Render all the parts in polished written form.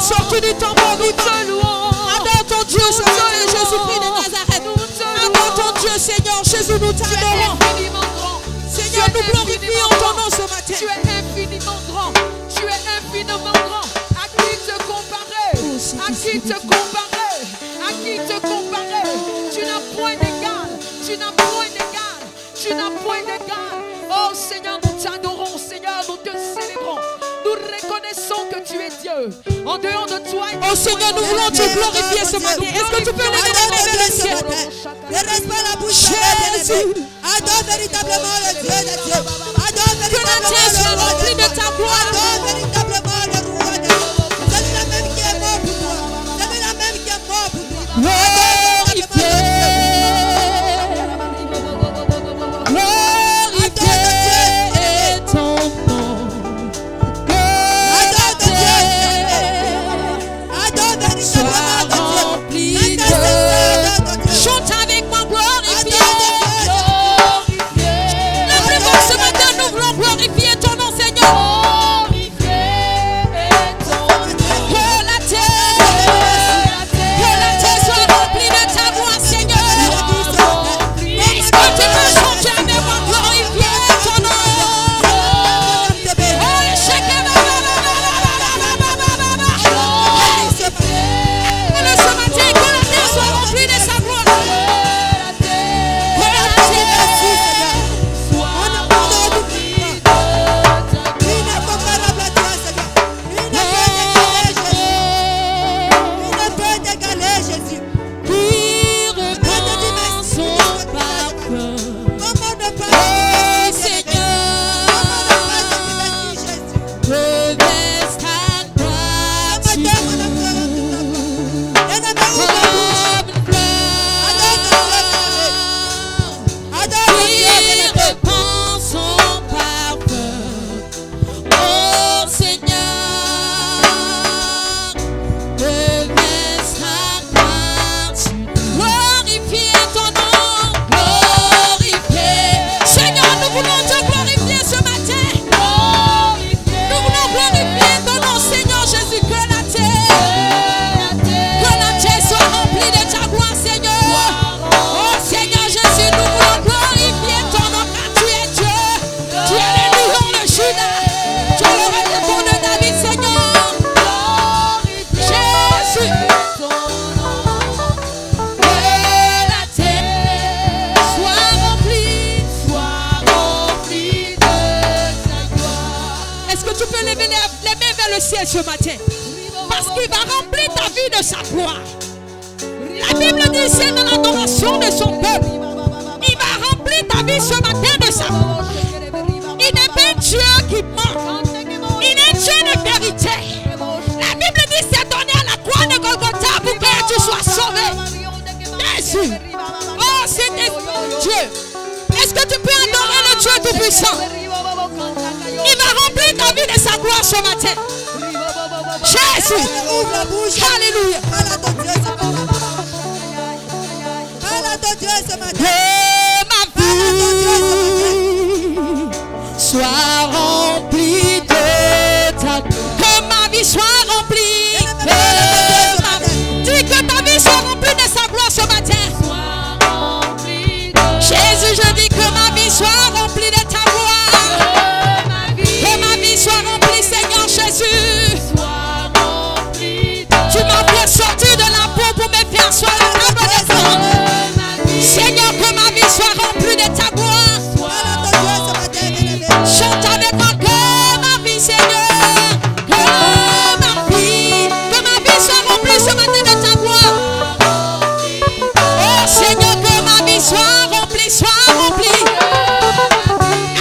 sorti du tambour vivant. Adore ton Dieu, Jésus-Christ de Nazareth. Adore ton Dieu, Seigneur. Jésus, nous t'adorons. Seigneur, nous glorifions ton nom ce matin. Tu es infiniment grand. Tu es infiniment grand. À qui te comparer? À qui te comparer? À qui te comparer? Tu n'as point d'égal. Tu n'as point d'égal. Tu n'as point d'égal. Oh Seigneur, nous t'adorons. Seigneur, nous te célébrons. Nous reconnaissons que tu es Dieu. En dehors de toi, oh Seigneur, nous voulons te glorifier ce matin. Est-ce que tu peux lever la main vers le ciel? Ne reste pas la bouche Jésus. Adore véritablement le Dieu de Dieu. Adore véritablement le roi de de ta gloire. Adore véritablement le roi de Dieu. C'est lui la même qui est mort pour toi. C'est lui la même qui est mort pour toi. Chante avec moi, glorifier. La plus forte ce matin, nous voulons glorifier ton nom, Seigneur. Que la terre soit remplie de ta voix, Seigneur. Est-ce que tu peux chanter avec moi, glorifier ton nom? Ce matin, que la terre soit remplie de sa gloire. Ce matin, parce qu'il va remplir ta vie de sa gloire. La Bible dit c'est dans l'adoration de son peuple. Il va remplir ta vie ce matin de sa gloire. Il n'est pas Dieu qui ment. Il est Dieu de vérité. La Bible dit c'est donné à la croix de Golgotha pour que tu sois sauvé. Jésus, oh c'est Dieu. Est-ce que tu peux adorer le Dieu Tout-Puissant? Il va remplir ta vie de sa gloire ce matin. Jésus, alléluia. Que ma vie soit remplie de ta gloire. Que ma vie soit remplie de ta gloire. Dis que ta vie soit remplie de sa gloire ce matin. Jésus, je dis que ma vie soit remplie de ta gloire. Que ma vie soit remplie, Seigneur Jésus. Tu m'as fait sortir de la peau pour me faire soir la table des hommes. Seigneur, que ma vie soit remplie de ta gloire. Chante avec moi que ma vie, Seigneur. Que ma vie soit remplie ce matin de ta gloire. Oh Seigneur, que ma vie soit remplie, soit remplie.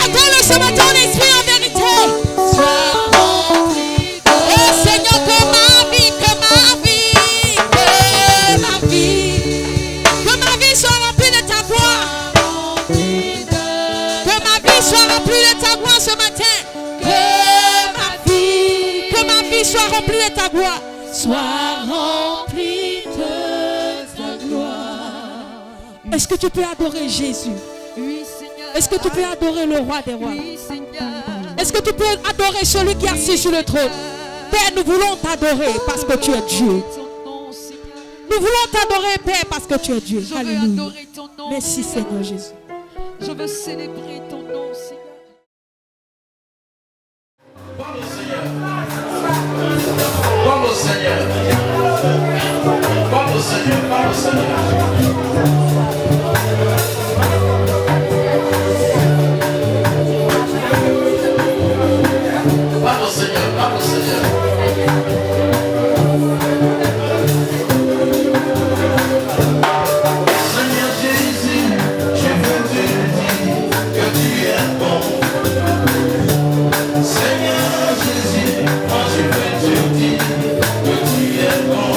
Attends-le ce matin en esprit, en vérité. Ce matin, que ma vie soit remplie de ta gloire, soit remplie de ta gloire. Est-ce que tu peux adorer Jésus? Oui, Seigneur. Est-ce que tu peux adorer le roi des rois? Oui, Seigneur. Est-ce que tu peux adorer celui qui est assis sur le trône? Père, nous voulons t'adorer parce que tu es Dieu. Ton nom, Seigneur. Nous voulons t'adorer, Père, parce que tu es Dieu. Je veux Alléluia. adorer ton nom. Merci, Seigneur Jésus. Je veux célébrer ton nom, Seigneur. Parle au Seigneur. Parle au Seigneur. Parle au Seigneur. Parle au Seigneur. Parle au Seigneur. Parle au Seigneur. Seigneur Jésus, je veux te dire que tu es bon. Seigneur Jésus, moi je veux te dire que tu es bon.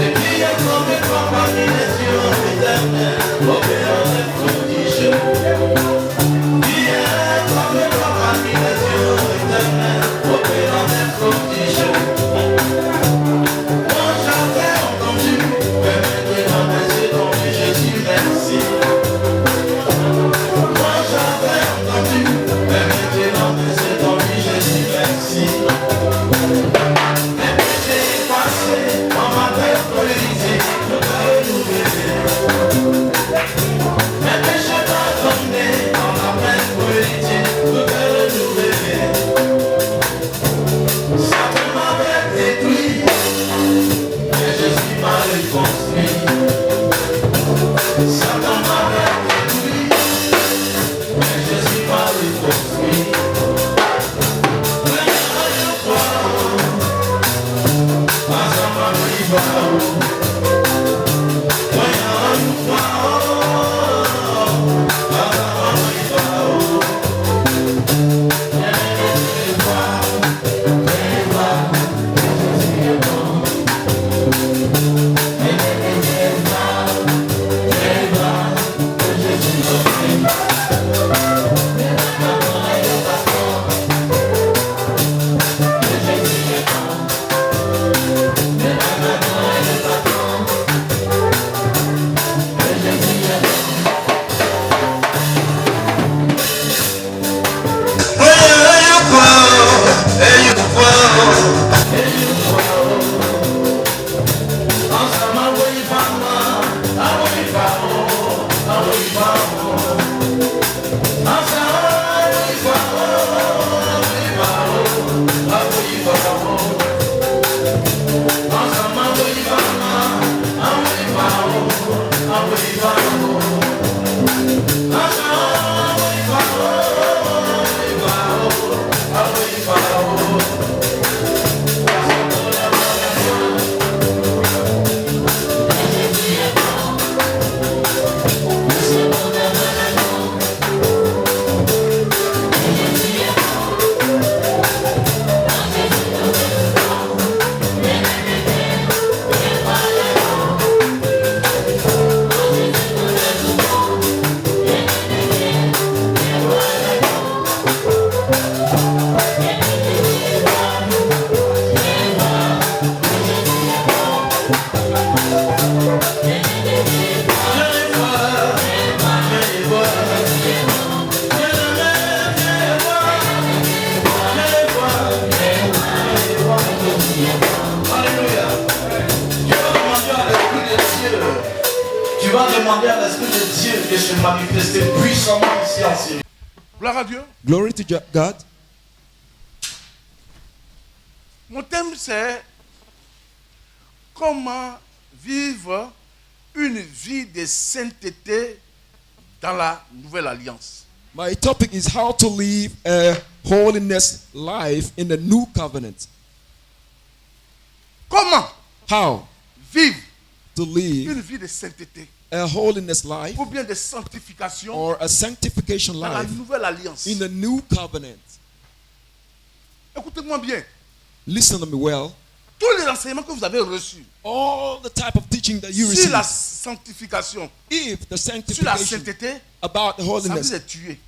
Et qui est comme toi parmi les dieux éternels, opérant des prodiges. Qui est comme toi parmi les dieux éternels, opérant des prodiges. Moi j'avais entendu, mais maintenant mes yeux t'ont vu, Jésus merci. Moi j'avais entendu, mais maintenant mes yeux t'ont vu, Jésus merci. Mes péchés effacés, on m'appelle politisé, je dois renouveler. Mes péchés pardonnés, on m'appelle politisé, je dois renouveler. Satan m'avait détruit, mais Jésus m'a reconstruit. Satan m'avait détruit, mais Jésus m'a reconstruit. Tu vas demander à l'Esprit de Dieu de se manifester puissamment ici en Syrie. Gloire à Dieu. Glory to God. Mon thème c'est comment vivre une vie de sainteté dans la nouvelle alliance. My topic is how to live a holiness life in the new covenant. Comment How vivre to live une vie de sainteté a holiness life ou bien de sanctification or a sanctification dans la life nouvelle alliance. in the new covenant. Écoutez-moi bien. Listen to me well. Tous les enseignements que vous avez reçus All the type of teaching that you sur receive, la sanctification, if the sur la sanctification sainteté, about the ça vous holiness a tué.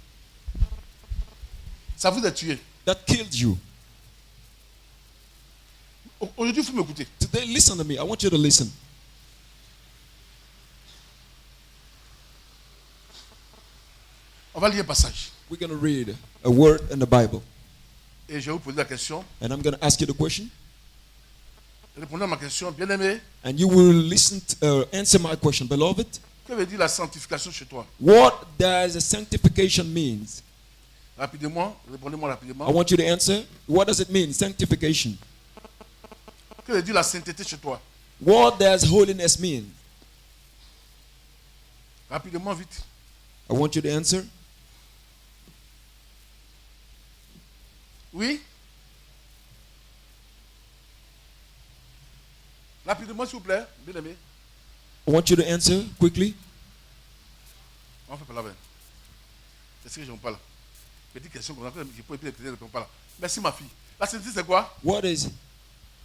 Ça vous a tué. that killed you. Aujourd'hui, il faut m'écouter. Today, listen to me. I want you to listen. On va lire un passage. We're going to read a word in the Bible. Et je vais vous poser la question. And I'm going to ask you the question. Répondez à ma question, bien-aimé. And you will listen to, answer my question, beloved. Que veut dire la sanctification chez toi? What does sanctification mean? Rapidement, répondez-moi I rapidement. want you to answer. What does it mean, sanctification? Que veut dire la sainteté chez toi? What does holiness mean? Rapidement, vite. I want you to answer. Oui? Rapidement, s'il vous plaît, bien-aimé. I want you to answer quickly. On fait pas la veine. Est-ce que je ne parle pas là? Petite question qu'on a fait, je peux répéter, je ne réponds pas là. Merci ma fille. La sainteté c'est quoi? What is?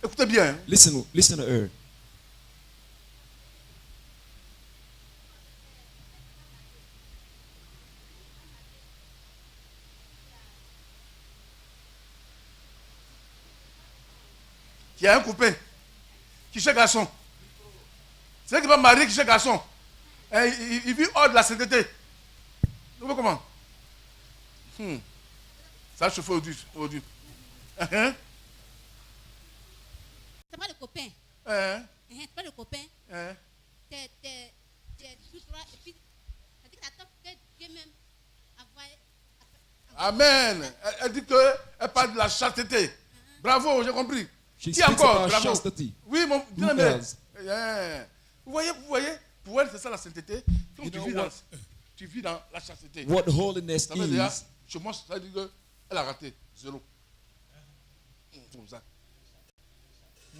Écoutez bien. Hein. Listen to her. Il y a un copain qui cherche garçon. C'est vrai qu'il va marier qui cherche garçon. Et il vit hors de la sainteté. Vous voyez comment? Ça va chauffer au dur. Hein? C'est pas le copain. Hein? C'est pas le copain. Hein? T'es tout droit. Et puis, ça dit que t'attends que Dieu même envoie. Amen. Elle dit qu'elle parle de la chasteté. Bravo, j'ai compris. She Qui speaks encore? about Bravo. chastity. Oui, mon Who bien-aimé. else? Yeah. Vous voyez, pour elle, c'est ça la sainteté. Quand You tu know vis, what? tu vis dans la chasteté. What holiness Ça veut dire, is. chez moi, ça veut dire qu'elle a raté. 0. Comme ça.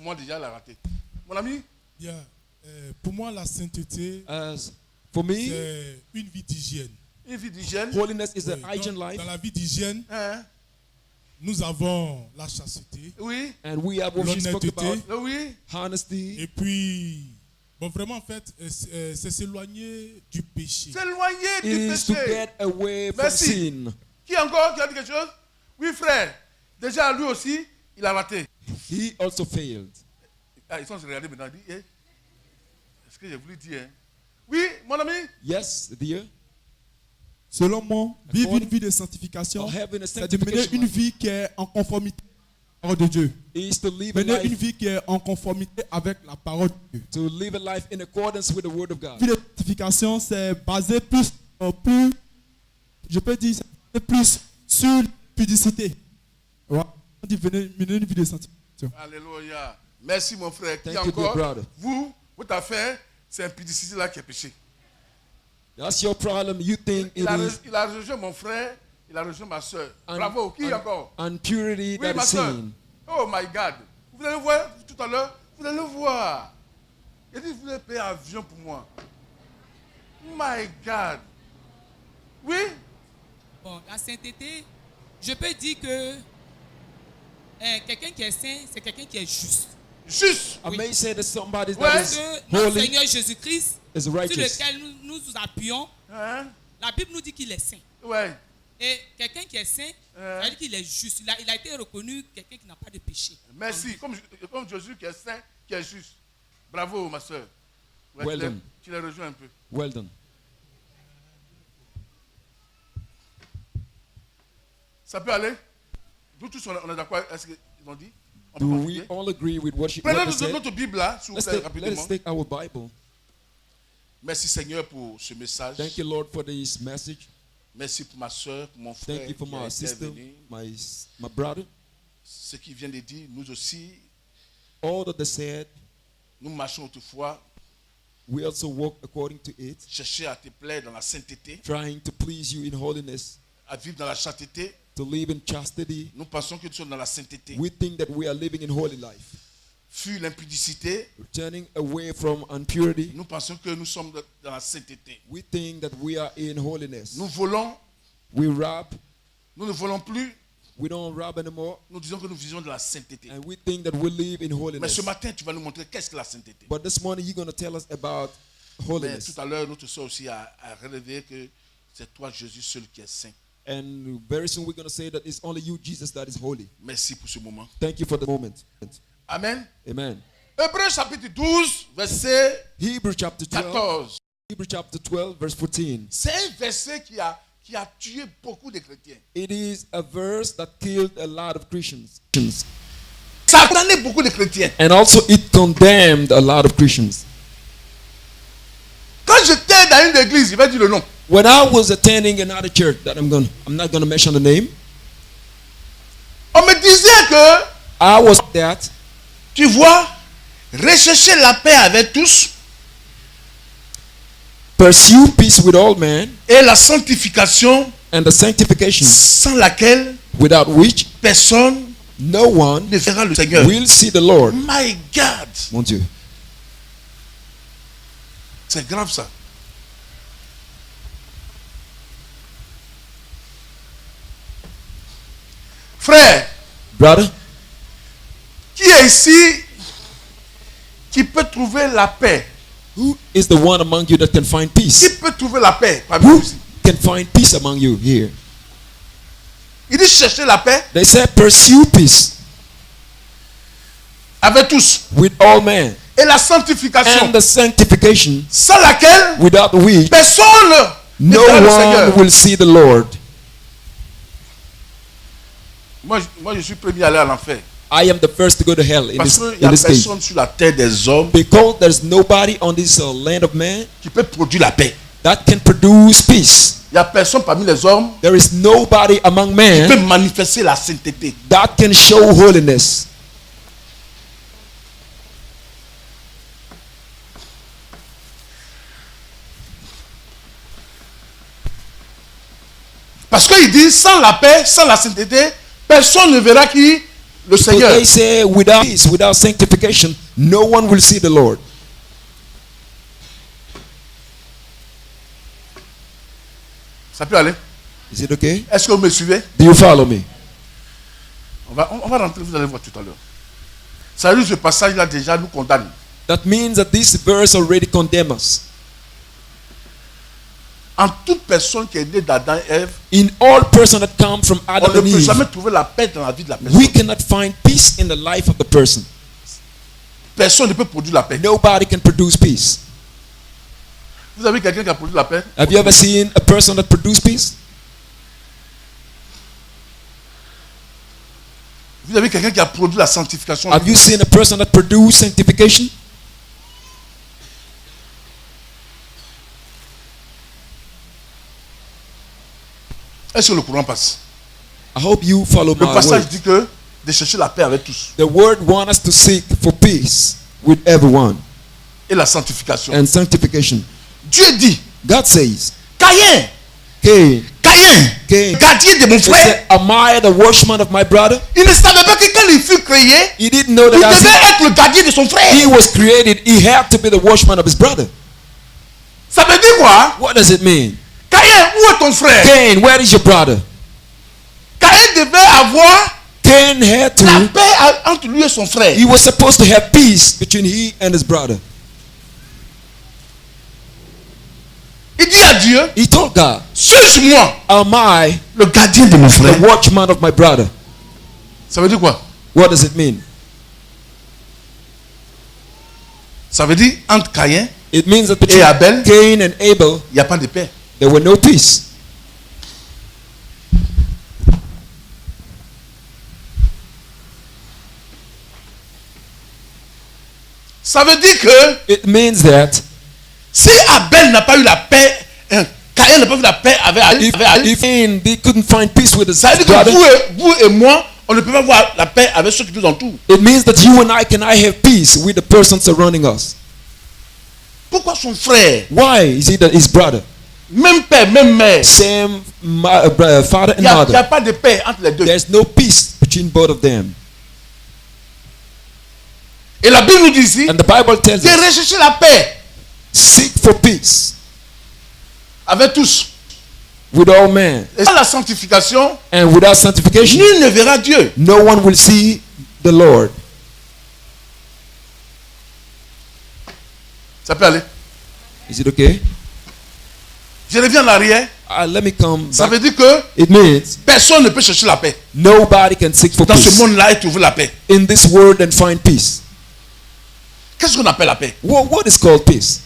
Moi, déjà, elle a raté. Mon ami, Bien. Pour moi, la sainteté, As for me, c'est une vie d'hygiène. une vie d'hygiène. holiness is Oui, an hygiene dans life, la vie d'hygiène, Hein? nous avons la chasteté, Oui. and we have what she spoke L'honnêteté. about, Oui. honesty, et puis, bon, vraiment, en fait, c'est s'éloigner du péché. S'éloigner du is to péché. get away from Merci. sin. Qui encore qui a dit quelque chose? Oui, frère. Déjà, lui aussi, il a raté. He also failed. Ah, ils sont regardés maintenant. Ils disent, eh, est-ce que j'ai voulu dire? Hein? Oui, mon ami. Yes, dear. Selon moi, vivre According- une vie de sanctification, Or having a c'est de mener sanctification une vie qui est en conformité avec la parole de Dieu. is to live a Mener une life, vie qui est en conformité avec la parole de Dieu. to live a life in accordance with the word of La God. vie de sanctification, c'est basé je peux dire, c'est plus sur publicité. Ouais. On dit mener une vie de sanctification. Alléluia. Merci, mon frère. Qui Thank you, dear encore? brother. Vous, votre affaire, c'est impudicité là qui est péché. That's your problem. You think it Il a, is il a rejoint mon frère, il a rejoint ma soeur. un- Bravo. Qui un- encore? impurity Oui, that ma is soeur. sin. Oh my God. Vous allez voir tout à l'heure. Vous allez voir. Il a dit, vous allez payer avion pour moi. My God. Oui? Bon, la sainteté, je peux dire que quelqu'un qui est saint, c'est quelqu'un qui est juste. Juste. I may say that somebody Ouais. that is Que notre holy Seigneur Jésus-Christ, is sur righteous. lequel nous nous appuyons, Hein? la Bible nous dit qu'il est saint. Ouais. Et quelqu'un qui est saint, ça veut dire qu'il est juste. Il a été reconnu quelqu'un qui n'a pas de péché. Merci. Comme Jésus qui est saint, qui est juste. Bravo, ma soeur. Ouais, Well tu l'as- done. tu l'as rejoint un peu. Well done. Ça peut aller? Nous tous, on est d'accord. Est-ce qu'ils ont dit? On peut Do continuer? we all agree with what she Prenez what they said? notre Bible là, s'il vous Let's plaît, take, rapidement. let's take our Bible. Merci Seigneur pour ce message. Thank you, Lord, for this message. Merci pour ma soeur, pour mon frère. Thank you for qui a my été sister, venu. my brother. Ce qu'il vient de dire, nous aussi, All that they said, nous marchons autrefois, we also walk according to it, chercher à te plaire dans la sainteté, trying to please you in holiness, à vivre dans la chasteté. to live in chastity. Nous pensons que nous sommes dans la sainteté. We think that we are living in holy life, Fuir l'impudicité, turning away from impurity. nous pensons que nous sommes dans la sainteté. We think that we are in holiness. Nous volons, We rob. nous ne volons plus, We don't rob anymore. nous disons que nous vivons dans la sainteté. And we think that we live in Mais holiness. ce matin, tu vas nous montrer qu'est-ce que la sainteté. But this morning, you're going to tell us about Mais holiness. tout à l'heure, notre soeur aussi a relevé que c'est toi, Jésus, seul qui est saint. And very soon, we're going to say that it's only you, Jesus, that is holy. Merci pour ce moment. Thank you for the moment. Amen. Amen. Hébreux chapitre 12, verset Hebrews chapter 12. 14. Hebrews chapter 12, verse 14. C'est un verset qui qui a tué beaucoup de chrétiens. It is a verse that killed a lot of Christians. Ça a condamné beaucoup de chrétiens. And also it condemned a lot of Christians. Quand j'étais dans une église, il va dire le nom. When I was attending another church that I'm not going to mention the name, On me disait que, I was that tu vois, rechercher la paix avec tous pursue peace with all men et la sanctification and the sanctification sans laquelle without which personne no one ne verra le Seigneur. will see the Lord. My God, Mon Dieu. c'est grave ça. Frère, Brother, qui est ici qui peut trouver la paix? who is the one among you that can find Qui peace? peut trouver la paix parmi Who vous ici? can find peace among you here? Il dit chercher la paix They said pursue peace avec tous with all men et la sanctification and the sanctification sans laquelle without which personne ne no verra le one Seigneur. will see the Lord. Moi, je suis premier à aller à l'enfer. I am the first to go to hell in Parce this, qu'il n'y in a this case. personne sur la terre des hommes Because there's nobody on this land of man qui peut produire la paix. that can produce peace. Il n'y a personne parmi les hommes There is nobody among qui peut men manifester la sainteté. that can show holiness. Parce qu'il dit, sans la paix, sans la sainteté, personne ne verra qui? Le But Seigneur. they say without peace, without sanctification, no one will see the Lord. Ça peut aller? Is it okay? Est-ce que vous me suivez? Do you follow me? On va rentrer, vous allez voir tout à l'heure. Ça veut dire que ce passage-là déjà nous condamne. That means that this verse already condemns us. En toute personne qui est née d'Adam et Ève, In all person that come from on Adam ne and peut jamais Eve, trouver la paix dans la vie de la personne. we cannot find peace in the life of the person. Personne ne peut produire la paix. Nobody can produce peace. Vous avez quelqu'un qui a produit la paix? Have you ever seen a person that produced peace? Vous avez quelqu'un qui a produit la sanctification? Have you seen a person that produced sanctification? Est-ce que le courant passe? I hope you follow Le my passage word. dit que de chercher la paix avec tous The word wants us to seek for peace with everyone et la sanctification. and sanctification. Dieu dit, God says, Caïn, Cain, Caïn, gardien de mon he frère, said, am I the watchman of my brother? il ne savait pas que quand il fut créé, He didn't know il that as devait être le gardien de son frère. he was created, he had to be the watchman of his brother. Ça veut dire quoi? What does it mean? Caïn, où est ton frère? Cain, where is your brother? Caïn devait avoir Cain had la to, paix entre lui et son frère. he was supposed to have peace between he and his brother. Il dit à Dieu, He told God, suis-moi am I le gardien de mon the frère? watchman of my brother? Ça veut dire quoi? What does it mean? Ça veut dire entre Caïn, It means that between Et Abel? Cain and Abel, il n'y a pas de paix. there were no peace. Ça veut dire que It means that si Abel n'a pas eu la paix, Caïn n'a pas eu la paix avec if Cain they couldn't find peace with his ça veut dire que brother, vous et moi, on ne peut pas avoir la paix avec ceux qui nous entourent. it means that you and I cannot have peace with the person surrounding us. Pourquoi son frère, Why is he his brother? même père, même mère, Same father il and n'y a mother. pas de paix entre les deux. There's no peace between both of them. Et la Bible nous dit ici, And the Bible tells de us, rechercher la paix seek for peace avec tous. with all men. Et sans la sanctification, And without sanctification, nul ne verra Dieu. no one will see the Lord. Ça peut aller. Is it okay? Je reviens en arrière. Let me come Ça back. veut dire que It means personne ne peut chercher la paix nobody can seek for dans ce peace monde-là et trouver la paix. in this world and find peace. Qu'est-ce qu'on appelle la paix? What is called peace?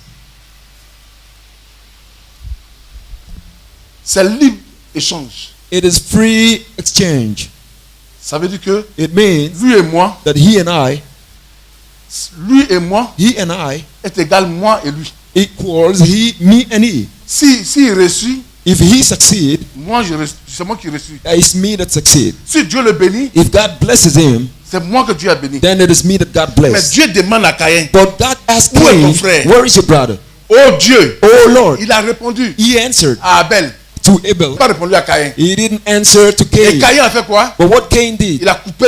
C'est libre échange. It is free exchange. Ça veut dire que It means lui et moi, that he and I est égal moi et lui. equals he, me and he. Si reçut, If he succeed, moi c'est moi qui reçus. it's me that succeed. Si Dieu le bénit, If God blesses him, c'est moi que Dieu a béni. then it is me that God Mais bless. Dieu demande à Caïn, But God asked Où est ton Cain, frère? where is your brother? oh Dieu, Oh Lord. il a répondu He answered à Abel. to Il Abel. n'a pas répondu à Caïn. He didn't answer to Et Cain. Caïn a fait quoi? But what Cain did, Il a coupé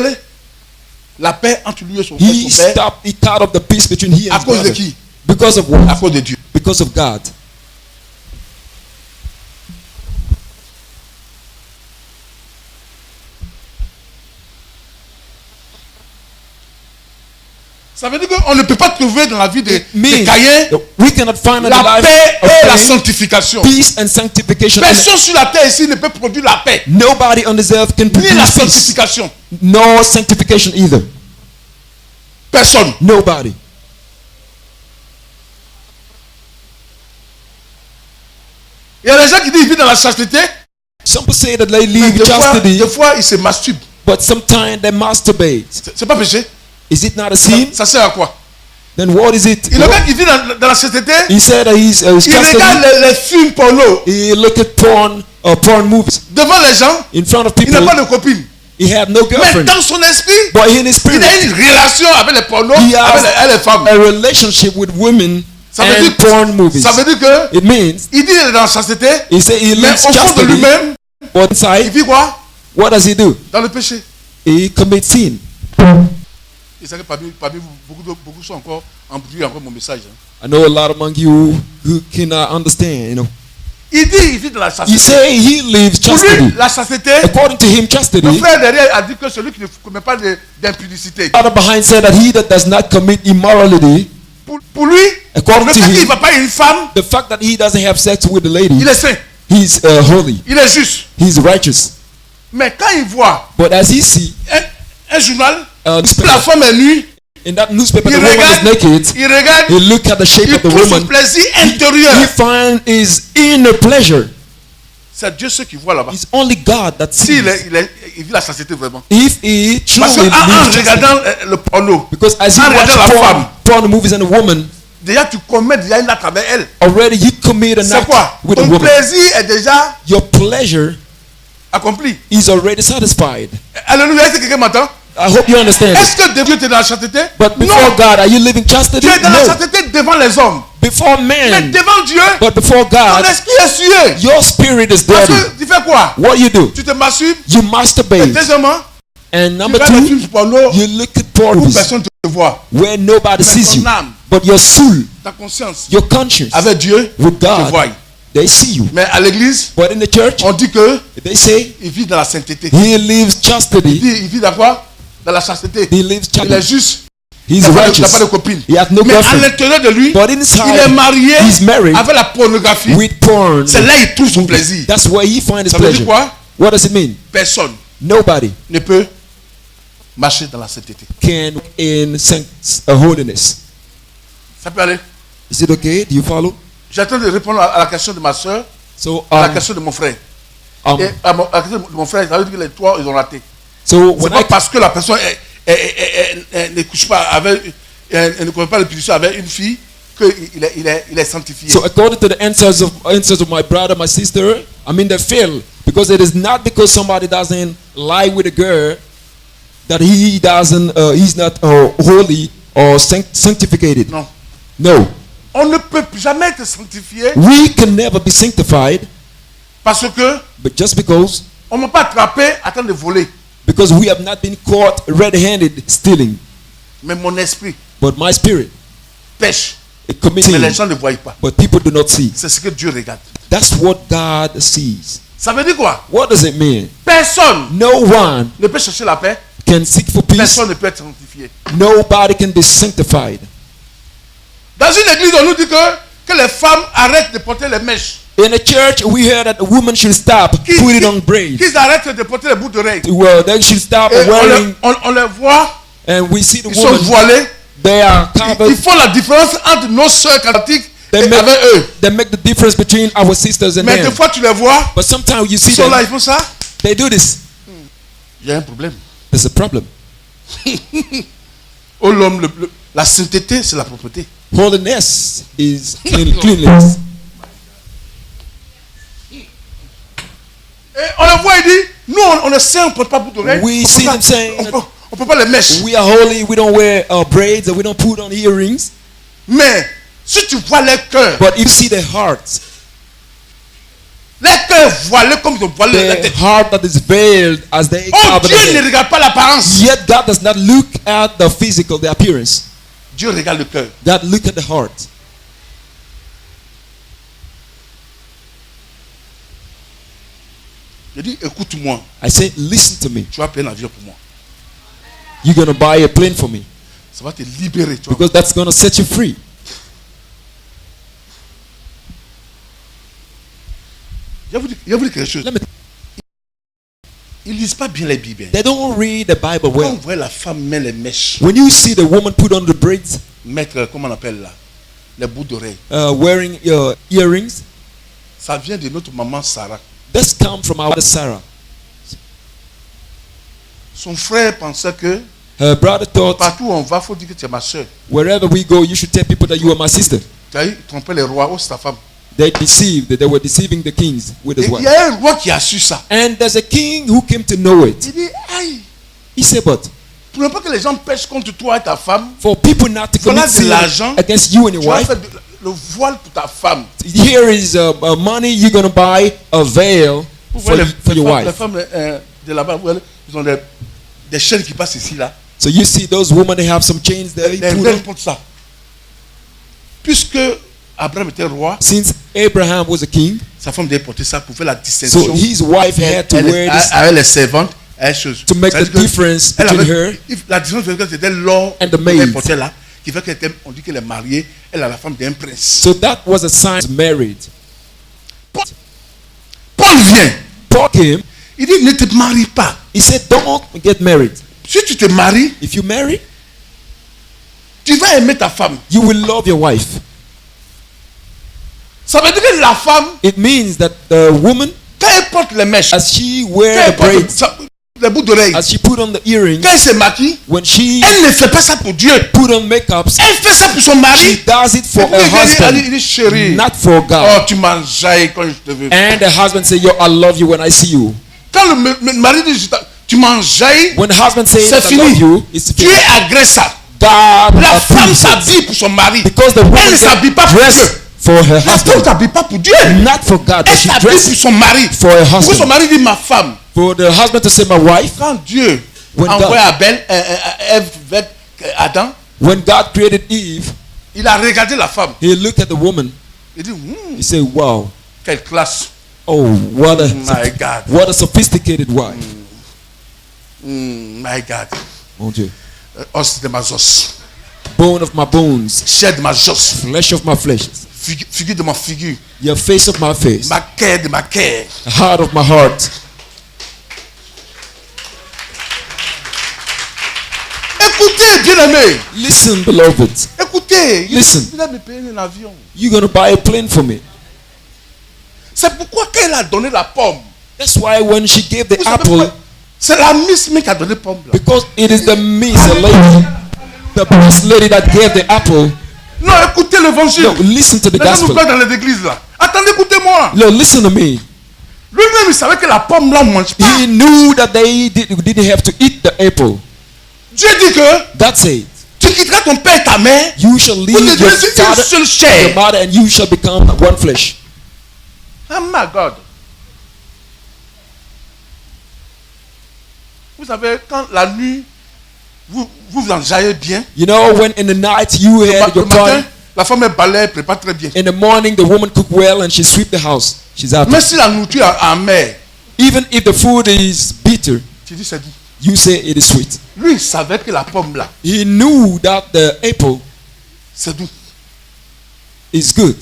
la paix entre lui et son he père stopped, he cut off the peace between he and à his cause de brother. qui? Because of À what? cause de Dieu. Because of God. Ça veut dire qu'on ne peut pas trouver dans la vie de Means Caïn that we cannot find in the la life paix of et la Cain sanctification. peace and sanctification. And Personne sur la terre ici ne peut produire la paix, nobody on this earth can ni la produce peace, sanctification. nor sanctification either. Personne. Nobody. Il y a des gens qui disent qu'ils vivent dans la chasteté, Some people say that mais they live chastity, des fois ils se masturbent. but sometimes they masturbate. C'est pas péché. Is it not a sin? Ça sert à quoi? Then what is it? Il y a quelqu'un qui vit dans la chasteté, He said that he's il chastity. regarde les films porno He look at porn movies devant les gens, in front of il n'a people. pas de copine. He have no Mais girlfriend, dans son esprit, but in his il spirit, a une relation avec les pornos, he avec has les femmes. a relationship with women Ça veut and dire, porn movies. ça veut dire que It means il dit qu'il est dans la chasteté, he said he mais lives au fond de chastity, lui-même, but il inside, vit quoi? what does he do? Dans le péché. He commits sin. Et c'est que parmi vous, beaucoup sont encore embrouillés encore mon message. Hein. I know a lot among you who cannot understand. You know, Il dit il vit dans la he chasteté. say he lives Pour lui, chastity. la chasteté, According to him, le chastity. frère derrière a dit que celui qui ne commet pas d'impudicité. Father behind said that he that does not commit immorality. Pour lui, According le to fait qu'il ne him, va pas une femme, the fact that he doesn't have sex with the lady, il est saint, he's holy, il est juste. he's righteous. Mais quand il voit But as he see un journal, la newspaper, femme est nue, in that newspaper, il the woman is regarde, naked. il regarde, He look at the shape il of the trouve son woman. plaisir He intérieur. find his inner pleasure. C'est Dieu ceux qui voient là-bas. It's only God that sees. Il vit la chasteté vraiment. If he Parce truly que en lives chastity. regardant le porno, Because as he en watch regardant la femme, porn movies and a woman, déjà tu commets déjà une acte avec elle. already you commit an C'est act quoi? with a Ton woman. plaisir est déjà Your pleasure accompli. is already satisfied. Alléluia, est-ce que quelqu'un m'entend? I hope you understand. Est-ce que Dieu est dans la chasteté? But before Non, God, are you living chastity? tu es dans la No. chasteté devant les hommes. Before Mais man, devant Dieu, but before ton God, esprit est sué. your spirit is Parce dirty. que tu fais quoi? What you do? Tu te masturbes. You Et masturbate. deuxièmement, And tu number regardes les two, films porno you look at porn où movies personne ne te voit. where nobody Mais sees ton you. âme, But your soul, ta conscience, your conscience, avec Dieu, with te voit. God, they see you. Mais à l'église, But in the church, on dit que they say il vit dans la sainteté. he lives chastity. Il vit dans quoi? Dans la chasteté. He lives Il est chastity. juste. He's Il n'a pas de righteous. copine. He has no Mais à girlfriend. l'intérieur de lui, But il est inside, marié he's married avec la pornographie. with porn. C'est là qu'il trouve son plaisir. That's where he finds his Ça veut dire pleasure. quoi? What does it mean? Personne Nobody ne peut marcher dans la sainteté. can in holiness. Ça peut aller. Is it okay? Do you follow? J'attends de répondre à la question de ma soeur, So, à la question de mon frère. Et à la question de mon frère, ça veut dire que les trois, ils ont raté. so C'est when pas I parce que la personne ne couche pas avec, elle ne commet pas le péché avec une fille qu'il est sanctifié. So according to the answers of my brother, my sister, I mean they fail because it is not because somebody doesn't lie with a girl that he's not holy or sanctified. Non. No, On ne peut jamais être sanctifié we can never be sanctified, parce que but just because on ne m'a pas attrapé à train de voler. we have not been caught red-handed stealing, Mais mon esprit but my spirit pêche. it commits Mais les sin, gens ne voient pas. but people do not see. C'est ce que Dieu regarde. That's what God sees. Ça veut dire quoi? What does it mean? Personne No one ne peut chercher la paix. can seek for peace. Personne ne peut être sanctifié. Nobody can be sanctified. Dans une église, on nous dit que les femmes arrêtent de porter les mèches. In a church, we heard that a woman should stop putting on braids. Qu'ils arrêtent de porter les boucles d'oreilles. Well, they should stop Et wearing, on les voit, and we see the ils sont women. voilés. They are Ils covered. font la différence entre nos sœurs catholiques et avec eux. they make the difference between our sisters and Mais des them. fois, tu les vois, But sometimes you ils see sont là, them, ils font ça. they do this. Il y a un problème. There's a problem. Oh, l'homme, la sainteté, c'est la propreté. Holiness is cleanliness. Et on le voit, il dit, nous, on est saints, on ne porte pas bout d'oreille. We see them saying, On peut pas les mèches. we are holy, we don't wear braids, and we don't put on earrings. Mais si tu vois les cœurs, But if you see the heart, les cœurs voilés comme ils ont voilé la the tête. heart that is veiled as they Oh, cover Dieu the ne head. regarde pas l'apparence. Yet God does not look at the physical, the appearance. Dieu regarde le cœur. God look at the heart. Je dis, écoute-moi, I say, listen to me. tu vas payer un avion pour moi. You're gonna buy a plane for me Ça va te libérer. Tu vois. because that's gonna set you free. Je vais vous dire quelque chose. Let me- Ils lisent pas bien les Bibles. They don't read the Bible Quand on well. voit la femme met les mèches, When you see the woman put on the braids, mettre, comment on appelle là, les bouts d'oreilles, wearing earrings, ça vient de notre maman Sarah. this come from our Sarah. Son frère pensait que Her brother thought, partout où on va, il faut dire que tu es ma soeur. wherever we go, you should tell people that you are my sister. Tu as trompé les rois, oh c'est ta femme. They deceived. They were deceiving the kings with Et his il wife. y a un roi qui a su ça. And there's a king who came to know it. Il dit, aïe, He said, but pour ne pas que les gens pêchent contre toi et ta femme, for people not to Voilà commit de sin l'argent. against you and your tu vas wife, faire le voile pour ta femme. here is money you're going to buy a veil Vous for, voyez for your les wife. femmes de là-bas, vous voyez, ils ont des chaînes qui passent ici, là. So you see those women, they have some chains there. Les They put reines on. portent ça. Puisque Abraham était roi, Since Abraham was a king, sa femme devait porter ça pour faire la distinction. so his wife had to wear this avec les servantes, chose. to make the C'est-à-dire que difference elle between avait- her. La différence fait que c'était l'or And the qu'elle maid. portait là, qui fait qu'elle était, on dit qu'elle est mariée, elle est la femme d'un prince. So that was a sign of married. Paul vient, Paul came. il dit ne te marie pas. He said, don't get married. Si tu te maries, If you marry, tu vas aimer ta femme. you will love your wife. Ça veut dire que la femme, It means that the woman, quand elle porte les mèches, as she quand wear elle the porte braids, les bouts d'oreilles, as she put on the earrings, quand elle se maquille, when she elle ne fait pas ça pour Dieu. put on makeups, Elle fait ça pour son she mari. does it for Et puis, her il dit, husband, il dit, chérie, not for oh, God. tu m'enjailles quand je te veux. And the husband say, yo, I love you when I see you. Quand le mari dit, tu m'enjailles, When the husband says, c'est I love fini. you, it's Tu finished. es agresseur. God La femme approves it. s'habille pour son mari. Because the Elle woman ne s'habille pas pour dress Dieu. for her La femme ne husband, s'habille pas pour Dieu. not for God, but Elle she s'habille pour dresses son mari. for her Pourquoi son husband. mari dit ma femme? For the husband to say, my wife, Quand Dieu When a God- envoyé Abel, Ève avec Adam, when God created Eve, il a regardé la femme. he looked at the woman. Il dit, He said, wow, quelle classe. oh, what My God. what a sophisticated wife. My God. Mon Dieu. Os de ma os. Bone of my bones, Chair de ma os. flesh of my flesh, Figure de ma figure. your face of my face, Ma cœur de ma cœur. heart of my heart. Écoutez, bien-aimé. Listen, beloved, Écoutez. Listen. Il a me payé un avion. you're going to buy a plane for me. C'est pourquoi qu'elle a donné la pomme. That's why when she gave the Vous savez apple, pourquoi? C'est la Miss qui a donné la pomme. Là. because it is the miss, the lady, the first lady that gave the apple. Non, écoutez l'évangile. No, listen to the Les gens nous gospel. parlent dans les églises là. Attendez, écoutez-moi. No, listen to me. Lui-même, il savait que la pomme là ne mange pas. He knew that they didn't have to eat the apple. Dieu dit que God said, tu quitteras ton père et ta mère. you shall Vous leave your deviendrez une father, seule your chair. mother, and you shall become one flesh. Oh my God. Vous savez, quand la nuit, vous enjaillez bien. You know, when in the night you had Le your matin, party, la femme elle balaye, prépare très bien. in the morning the woman cook well and she sweep the house. She's happy. Mais si la nourriture est amère, Even if the food is bitter, tu dis c'est doux. you say it is sweet. Lui, il savait que la pomme là, He knew that the apple c'est doux. is good.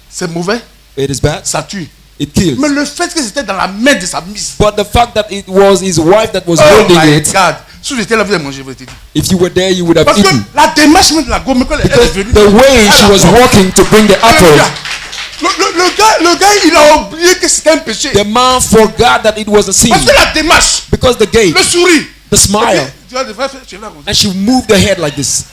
C'est mauvais, It is bad. ça tue. It kills. Mais le fait que c'était dans la main de sa miss. But the fact that it was his wife that was Oh holding my it, God. Si j'étais là, vous avez mangé, vous avez dit. If you were there, you would have Parce que eaten. la démarche même de la gomme, quand elle est Because venue. the way she was walking to bring the apple, Le gars, il a oublié que c'était un péché. the man forgot that it was a sin. Parce que la démarche, Because the gait, le sourire. the smile, Tu vois, des fois, tu es là comme ça. and she moved her head like this.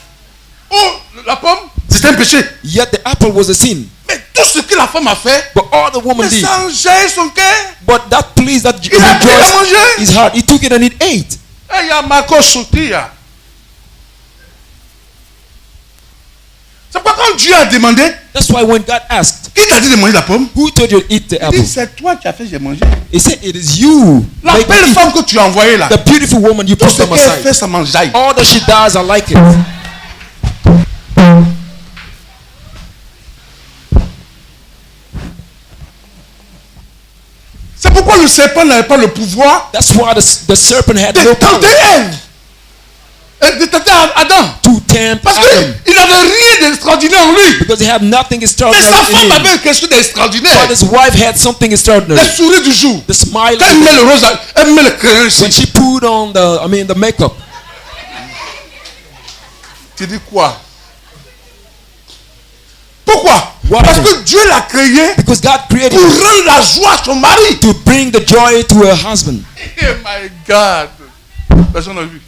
Oh, la pomme, c'était un péché. Yet the apple was a sin. Mais tout ce que la femme a fait, But all the woman mais did, ça enjaille son cœur. but that pleased, that Il a pris à rejoiced manger. his heart. He took it and it ate. Et il y a Marco Sotia. C'est pourquoi quand Dieu a demandé, That's why when God asked, qui t'a dit de manger la pomme? who told you to eat the Il apple? dit, c'est toi qui as fait, j'ai mangé. He said, it is you. La Make me belle eat. femme que tu as envoyée là, The beautiful woman you tout put ce by my qu'elle side. fait, ça m'enjaille. All that she does, I like it. C'est pourquoi le serpent n'avait pas le pouvoir That's why the serpent had de no power tenter Ève. Et de tenter Adam. to tempt Parce Adam. qu'il n'avait rien d'extraordinaire en lui. Because he had nothing Mais sa extraordinary femme in him. avait quelque chose d'extraordinaire. But his wife had something extraordinary. Le sourire du jour. The smile. Quand elle met le rose, elle met le crayon When ici. she put on the makeup. Tu dis quoi? Pourquoi? Why? Parce que Dieu l'a créé Because God created pour her rendre la joie à son mari. to bring the joy to her husband. Oh my God. Personne n'a vu.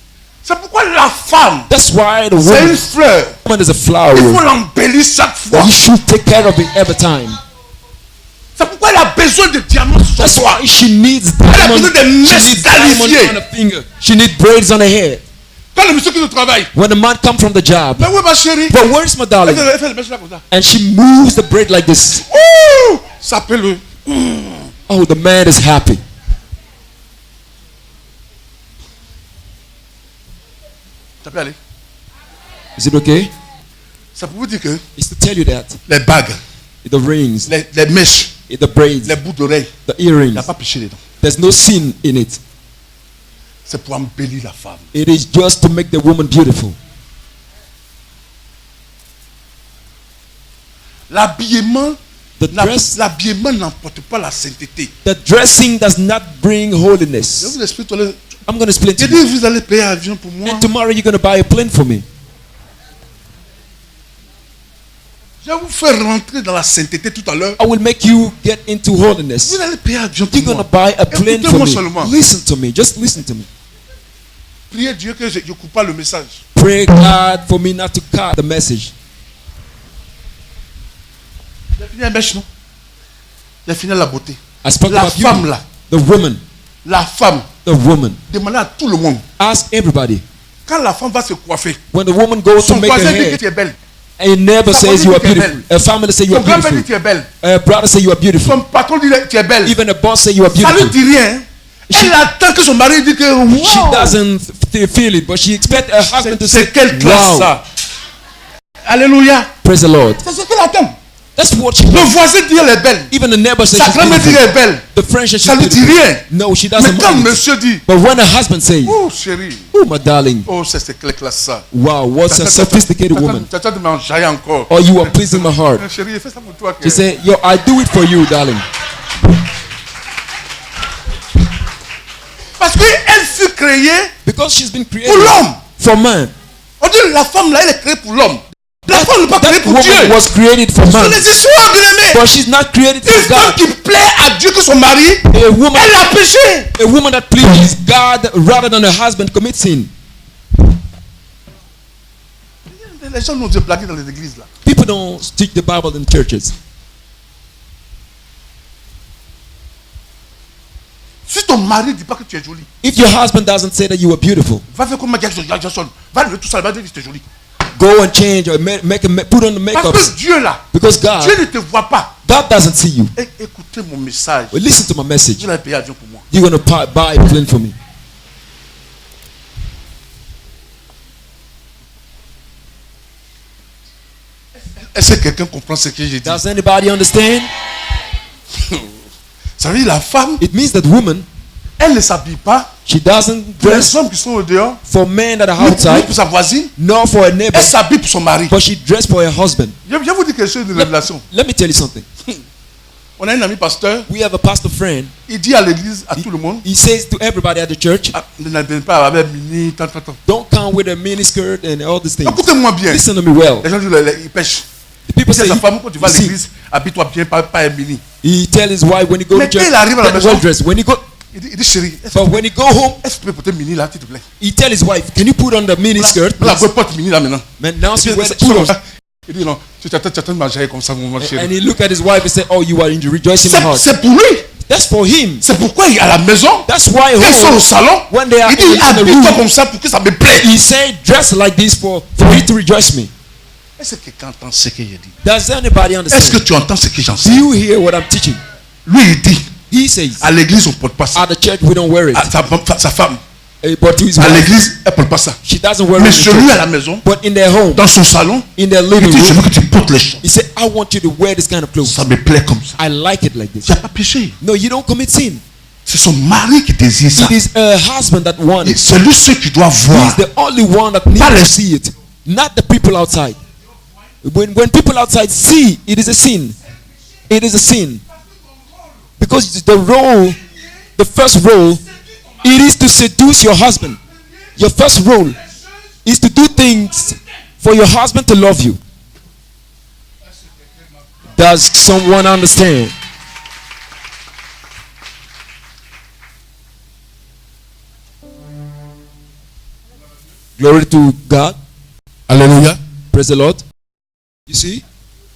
C'est pourquoi la femme, That's why the c'est une woman fleur. is a flower. Il faut l'embellir chaque fois. That you should take care of it every time. C'est pourquoi elle a besoin de diamants sur That's son doigt. why she needs Elle a diamond. besoin de She mèches needs diamond qualifiées. on her finger. She needs braids on her head. Quand le monsieur qui nous travaille, When the man comes from the job, mais où est ma chérie? but where's my darling? Elle fait le mèche là comme ça. And she moves the braid like this. Ouh! Ça peut le. Oh, the man is happy. Ça peut aller. Is it okay? Ça peut vous dire que It's to tell you that les bagues, the rings, les mèches, the braids, les bouts d'oreilles, the il n'y earrings, a pas péché dedans. there's no sin in it. C'est pour embellir la femme. It is just to make the woman beautiful. L'habillement, The dress, l'habillement n'emporte pas la sainteté. the dressing does not bring Je holiness. vous explique tout à l'heure. I'm going to explain to J'ai you. dit, vous allez payer avion pour moi. And tomorrow you're going to buy a plane for me. Je vais vous faire rentrer dans la sainteté tout à l'heure. I will make you get into holiness. Vous allez payer avion pour You're going to moi. buy a plane for Écoutez-moi me. seulement. Listen to me. Just listen to me. Priez Dieu que je ne coupe pas le message. Pray God for me not to cut the message. J'ai fini la mèche, non? J'ai fini la beauté. I spoke La about femme beauty. là, The woman. la femme, The woman. demandez à tout le monde. Ask everybody. Quand la femme va se coiffer, When the woman goes to son make her voisin dit que hair, tu es belle. a neighbor Sa says voisine you are dit qu'elle est beautiful. A family say you Ton are grand-père dit beautiful. que tu es belle. A brother say you are beautiful. Son patron dit que tu es belle. Even a boss say you are Ça lui beautiful. dit rien. Elle attend que son mari dise que She wow. doesn't feel it, but she expects her husband to say, C'est quelle classe wow. ça? Alléluia. Praise the Lord. C'est ce qu'elle attend. That's what she Le wants. voisin dit elle est belle. Even the neighbor says Sa she's grand-mère dit beautiful. elle est belle. The friend says she's Ça lui dit beautiful. rien. No, she Mais doesn't quand mind it. monsieur dit, But when her husband says, oh chérie, oh my darling, oh c'est quelle classe ça? wow, what's a sophisticated woman. Tu as de m'enjailler encore. Or you are pleasing my heart. Chérie, fais ça pour toi. She said, yo, I do it for you, darling. Parce qu'elle fut créée Because she's been created pour l'homme. for man. On dit la femme là, elle est créée pour l'homme. La femme n'est pas créée That pour woman Dieu. was created for Ce sont man. des histoires, bien-aimés. But she's not created Une for femme God. qui plaît à Dieu que son mari, A woman, elle a péché. a woman that pleases God rather than her husband commits sin. Les gens nous ont blagué dans les églises là. People don't teach the Bible in churches. Si ton mari ne dit pas que tu es jolie, If your husband doesn't say that you are beautiful, va faire comme Michael Jackson. Va lever tout ça, va dire que tu es jolie. go and change or put on the Parce makeup. que Dieu là, Because God Dieu ne te voit pas. doesn't see you. Écoutez mon message. Well, listen to my message. Dieu l'a payé avion pour moi. You're going to buy a plane for me. Est-ce que quelqu'un comprend ce que j'ai dit? Does anybody understand? Ça veut dire la femme, It means that woman, elle ne s'habille pas. she doesn't Pour dress les hommes qui sont au dehors, for men that are ni outside, pour sa voisine, nor for a neighbor, elle s'habille pour son mari. but she dressed for her husband. Je vais vous dire quelque chose de révélation. Let me tell you something. On a un ami pasteur, We have a pastor friend. il dit à l'église, à tout le monde, He says to everybody at the church, ah, ne viens pas avec mini, tant. don't come with a miniskirt and all these things. Écoutez-moi bien. Listen to me well. Les gens disent, ils pêchent. The people Il dit say, à sa femme, quand tu vas à see, l'église, habille-toi bien, pas un mini. he tell his wife when he go to Mais church, quand il arrive à la get maison- well dressed. When he go, Il dit chérie, est-ce but when he go home, que tu peux porter mini là, s'il te plaît? he tell his wife, can you put on the miniskirt? La please?" porte mini là maintenant. Man, now she Il dit, wear the c'est put comme on. ça. Il dit non, tu t'attends de manger comme ça, mon And chéri. he look at his wife and say, oh, you are in the rejoicing heart. C'est pour lui. That's for him. C'est pourquoi à la maison, That's why quand ils sont au home, salon, when they are il dit in the habille-toi room, comme ça pour que ça me plaît. he say, dress like this for it to rejoice me. Est-ce que quelqu'un entend ce qu'il dit? Does anybody Est-ce understand? que tu entends ce que Do j'enseigne? you hear what I'm teaching? Lui, il dit, He says, à l'église, on ne porte pas ça. at the church, we don't wear it. À sa femme, But to his à wife, l'église, elle ne porte pas ça. she doesn't wear Mais it in chez lui, à church. la maison, But in their home, dans son salon, in their il living dit, je veux room, que tu portes les choses. he said, I want you to wear this kind of clothes. Ça me plaît comme ça. I like it like this. Tu n'as pas péché. No, you don't commit sin. C'est son mari qui désire ça. It is a husband that wants Et it. c'est lui seul qui doit voir. He's the only one that needs Pas to les- see it, not the people outside. When people outside see, it is a sin. It is a sin. Because the first role, it is to seduce your husband. Your first role is to do things for your husband to love you. Does someone understand? Glory to God. Alléluia. Praise the Lord. You see,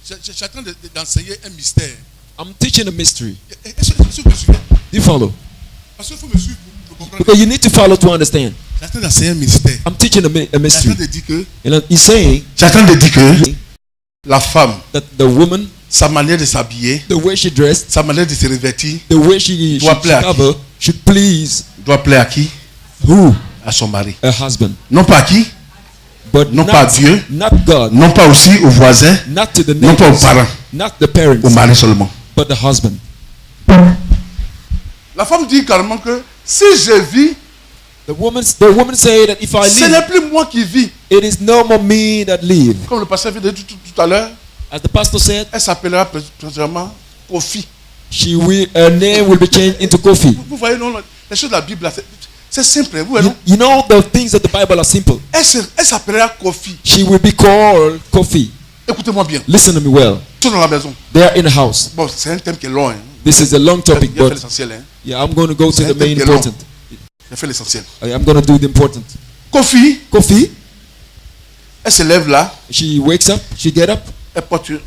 Je suis en train d'enseigner un mystère. I'm teaching a mystery. Est-ce que vous me suivez? Do you follow? Parce qu'il faut me suivre pour comprendre. Because you need to follow to understand. Je suis en train d'enseigner un mystère. I'm teaching a Je suis en mystery. train de dire que, And he's saying la femme, that the woman, sa manière de s'habiller, the way she dressed, sa manière de se revêtir, the way she Doit should plaire à cover, should please doit plaire à qui? who? À son mari. A husband. Non pas à qui? But Non pas à Dieu. not God, Non pas aussi aux voisins, not to the non pas aux neighbors, parents, not the parents, au mari seulement. but the husband. La femme dit carrément que si je vis, The woman say that if I ce live, n'est plus moi qui vis. it is no more me that live. Comme le pasteur vient de dire tout à l'heure, As the pastor said, elle s'appellera précisément Kofi. her name will be changed into Kofi. Vous voyez, non, les choses de la Bible, là, c'est simple. Vous voyez, non? You know the things of the Bible are simple. Elle s'appellera Kofi. She will be called Kofi. Écoutez-moi bien. Listen to me well. Ils sont dans la maison. They are in the house. Bon, c'est un thème qui est long. Hein. This is a long topic, Il a fait but l'essentiel. Hein. yeah, I'm going to go to the main important. Il a fait l'essentiel. I'm going to do the important. Kofi, Kofi, elle se lève là. she wakes up, she get up, Elle porte une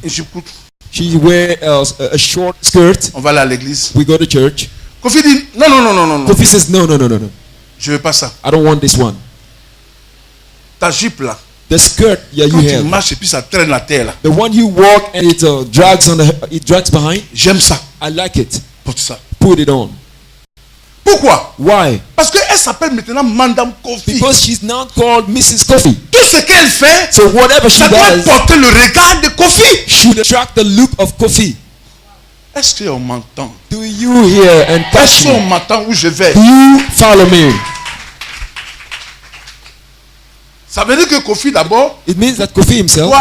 jupe courte. she wear a short skirt. On va aller à l'église. We go to church. Kofi dit non. Kofi says, no. Je veux pas ça. I don't want this one. Ta jupe là. The skirt, yeah, you Quand tu have. marches et puis ça traîne la terre là. The one you walk and it drags behind. J'aime ça. I like it. Porte ça. Put it on. Pourquoi? Why? Parce qu'elle s'appelle maintenant Madame Kofi. Because she's now called Mrs. Kofi. Tout ce qu'elle fait, So whatever she ça doit does porter le regard de Kofi. should attract the look of Kofi. Est-ce qu'on m'entend? Do you hear and catch Est-ce qu'on me? m'entend où je vais? Do you follow me? Ça veut dire que Kofi d'abord It means that Kofi himself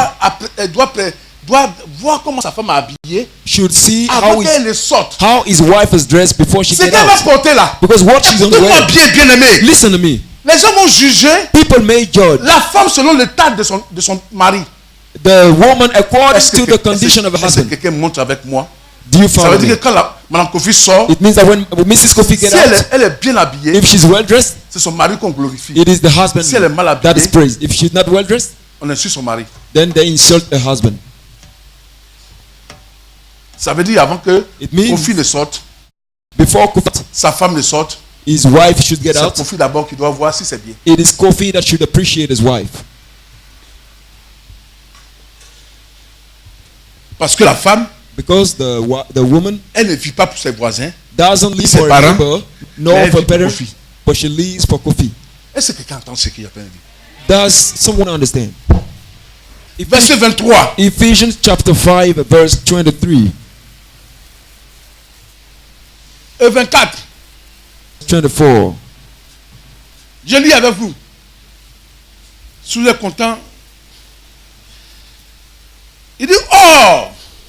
doit voir comment sa femme est habillée should see avant qu'elle ne sorte. how his wife is dressed before she Ce gets qu'elle va out. porter là. Because what she's going to Écoute-moi wear. bien aimé. Listen to me. Les gens vont juger People may judge la femme selon l'état de son mari. the woman according Est-ce to que, the condition of a est-ce que husband. quelqu'un monte avec moi? Do you Ça follow veut dire me? que quand Madame Kofi sort, It means that when Mrs. Kofi si gets elle out, elle est bien habillée, if she's well dressed, c'est son mari qu'on glorifie. it is the husband Si elle est mal that is habillée, praised. If she's not well dressed, on insulte son mari. then they insult her husband. Ça veut dire avant que It means Kofi ne sorte, before Kofi, sa femme ne sorte, his wife should get c'est out. Kofi d'abord qui doit voir si c'est bien. It is Kofi that should appreciate his wife. Parce que la femme, Because the woman elle ne vit pas pour ses voisins. doesn't live Ses for a parents, neighbor, mais nor elle for vit pour parents, Kofi. but she lives for Kofi. Est-ce que quelqu'un entend ce qu'il y a plein de dire? Does someone understand? Verset 23. Ephesians chapter 5 verse 23. Et 24. 24. Je lis avec vous. Sous les contents. Il dit, oh,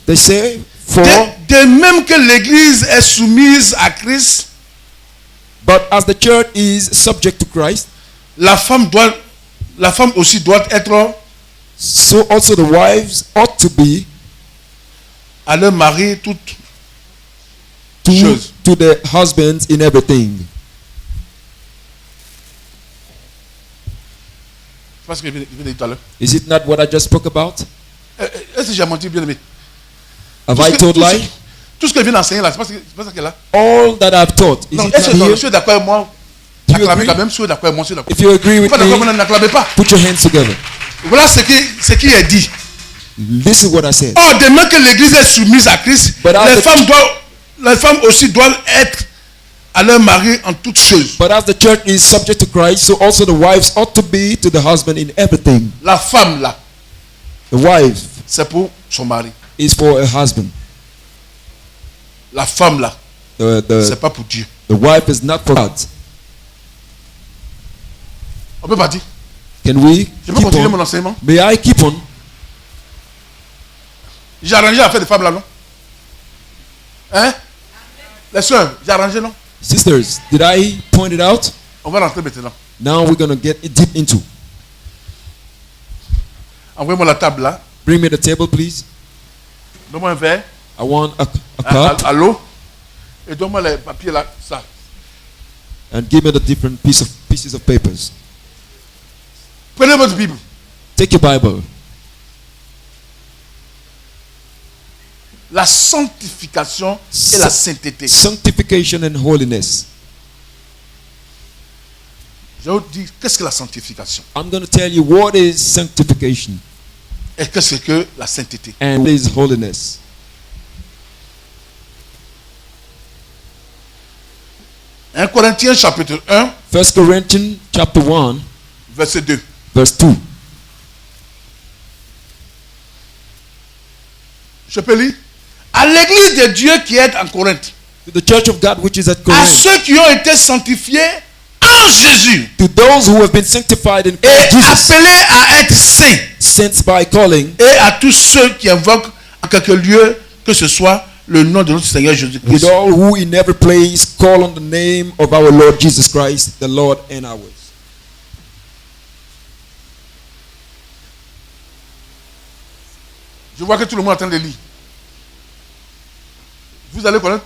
They say, for De même que l'Église est soumise à Christ, But as the church is subject to Christ, la femme aussi doit être so also the wives ought to be à leur mari toute to, chose. to the husbands in everything. Parce que je viens de dire tout à l'heure. Is it not what I just spoke about? Est-ce que j'ai menti, bien aimé? Have I told lie? Tout ce que je viens d'enseigner là, c'est pas ça qu'elle a. All that I've taught. Is Non, it est-ce not que here? je suis d'accord avec moi? Do you Acclamez agree? quand même, je suis d'accord avec moi, je suis d'accord. If you agree with Pas d'accord avec moi, me, n'acclamez pas. put your hands together. Voilà ce qui est dit. This is what I said. Or, de même que l'Église est soumise à Christ, But as les femmes aussi doivent être à leur mari en toutes choses. But as the church is subject to Christ, so also the wives ought to be to the husband in everything. La femme là, The wife c'est pour son mari. is for a husband. La femme là, The c'est pas pour Dieu. wife is not for God. On peut pas dire. Can we Je peux keep continuer mon on? enseignement. May I keep on? J'ai arrangé l'affaire des femmes là, non? Hein? Les soeurs, j'ai arrangé, non? Sisters, did I point it out? On va rentrer maintenant. Now we're going to get deep into. Envoyez-moi la table là. Bring me the table, please. Donne-moi un verre. I want a cup À l'eau. Et donne-moi les papiers là. Ça. and give me the different pieces of papers. Prenez votre Bible. Take your Bible. La sanctification et la sainteté. Sanctification and holiness. Je vais vous dire, qu'est-ce que la sanctification? I'm going to tell you what is sanctification Et qu'est-ce que la sainteté? and what is holiness. 1 Corinthiens chapitre 1, 1 Corinthians chapter 1, verset 2. verse 2. Je peux lire. À l'église de Dieu qui est en Corinthe. To the church of God which is at À Corinth. ceux qui ont été sanctifiés en Jésus. To those who have been sanctified in Et Christ Jesus. appelés à être saints. Sent by calling. Et à tous ceux qui invoquent en quelque lieu que ce soit le nom de notre Seigneur With Jésus-Christ. all who in every place call on the name of our Lord Jesus Christ, the Lord and ours. Je vois que tout le monde est en train de lire. Vous allez connaître,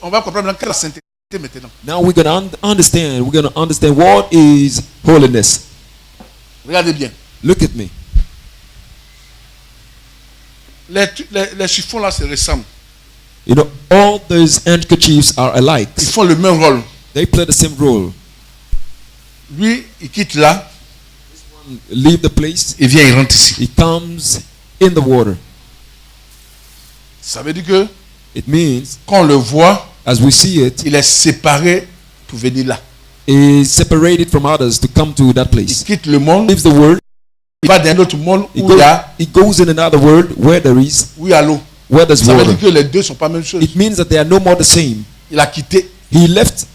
on va comprendre quelle est la sainteté maintenant. Now we're going to understand. We're going to understand what is holiness. Regardez bien. Look at me. Les chiffons là se ressemblent. You know, all those handkerchiefs are alike. Ils font le même rôle. They play the same role. Lui, il quitte là, Leave the place. il vient, il rentre ici. He comes in the water. Ça veut dire que It means, quand on le voit, as we see it, il est séparé pour venir là. he is separated from others to come to that Il place. quitte le monde, Leaves the world. il va dans un autre monde He où il goes in another world where there is y a l'eau. where there's Ça veut water. dire que les deux ne sont pas la même chose. It means that they are no more the same. Il a quitté He left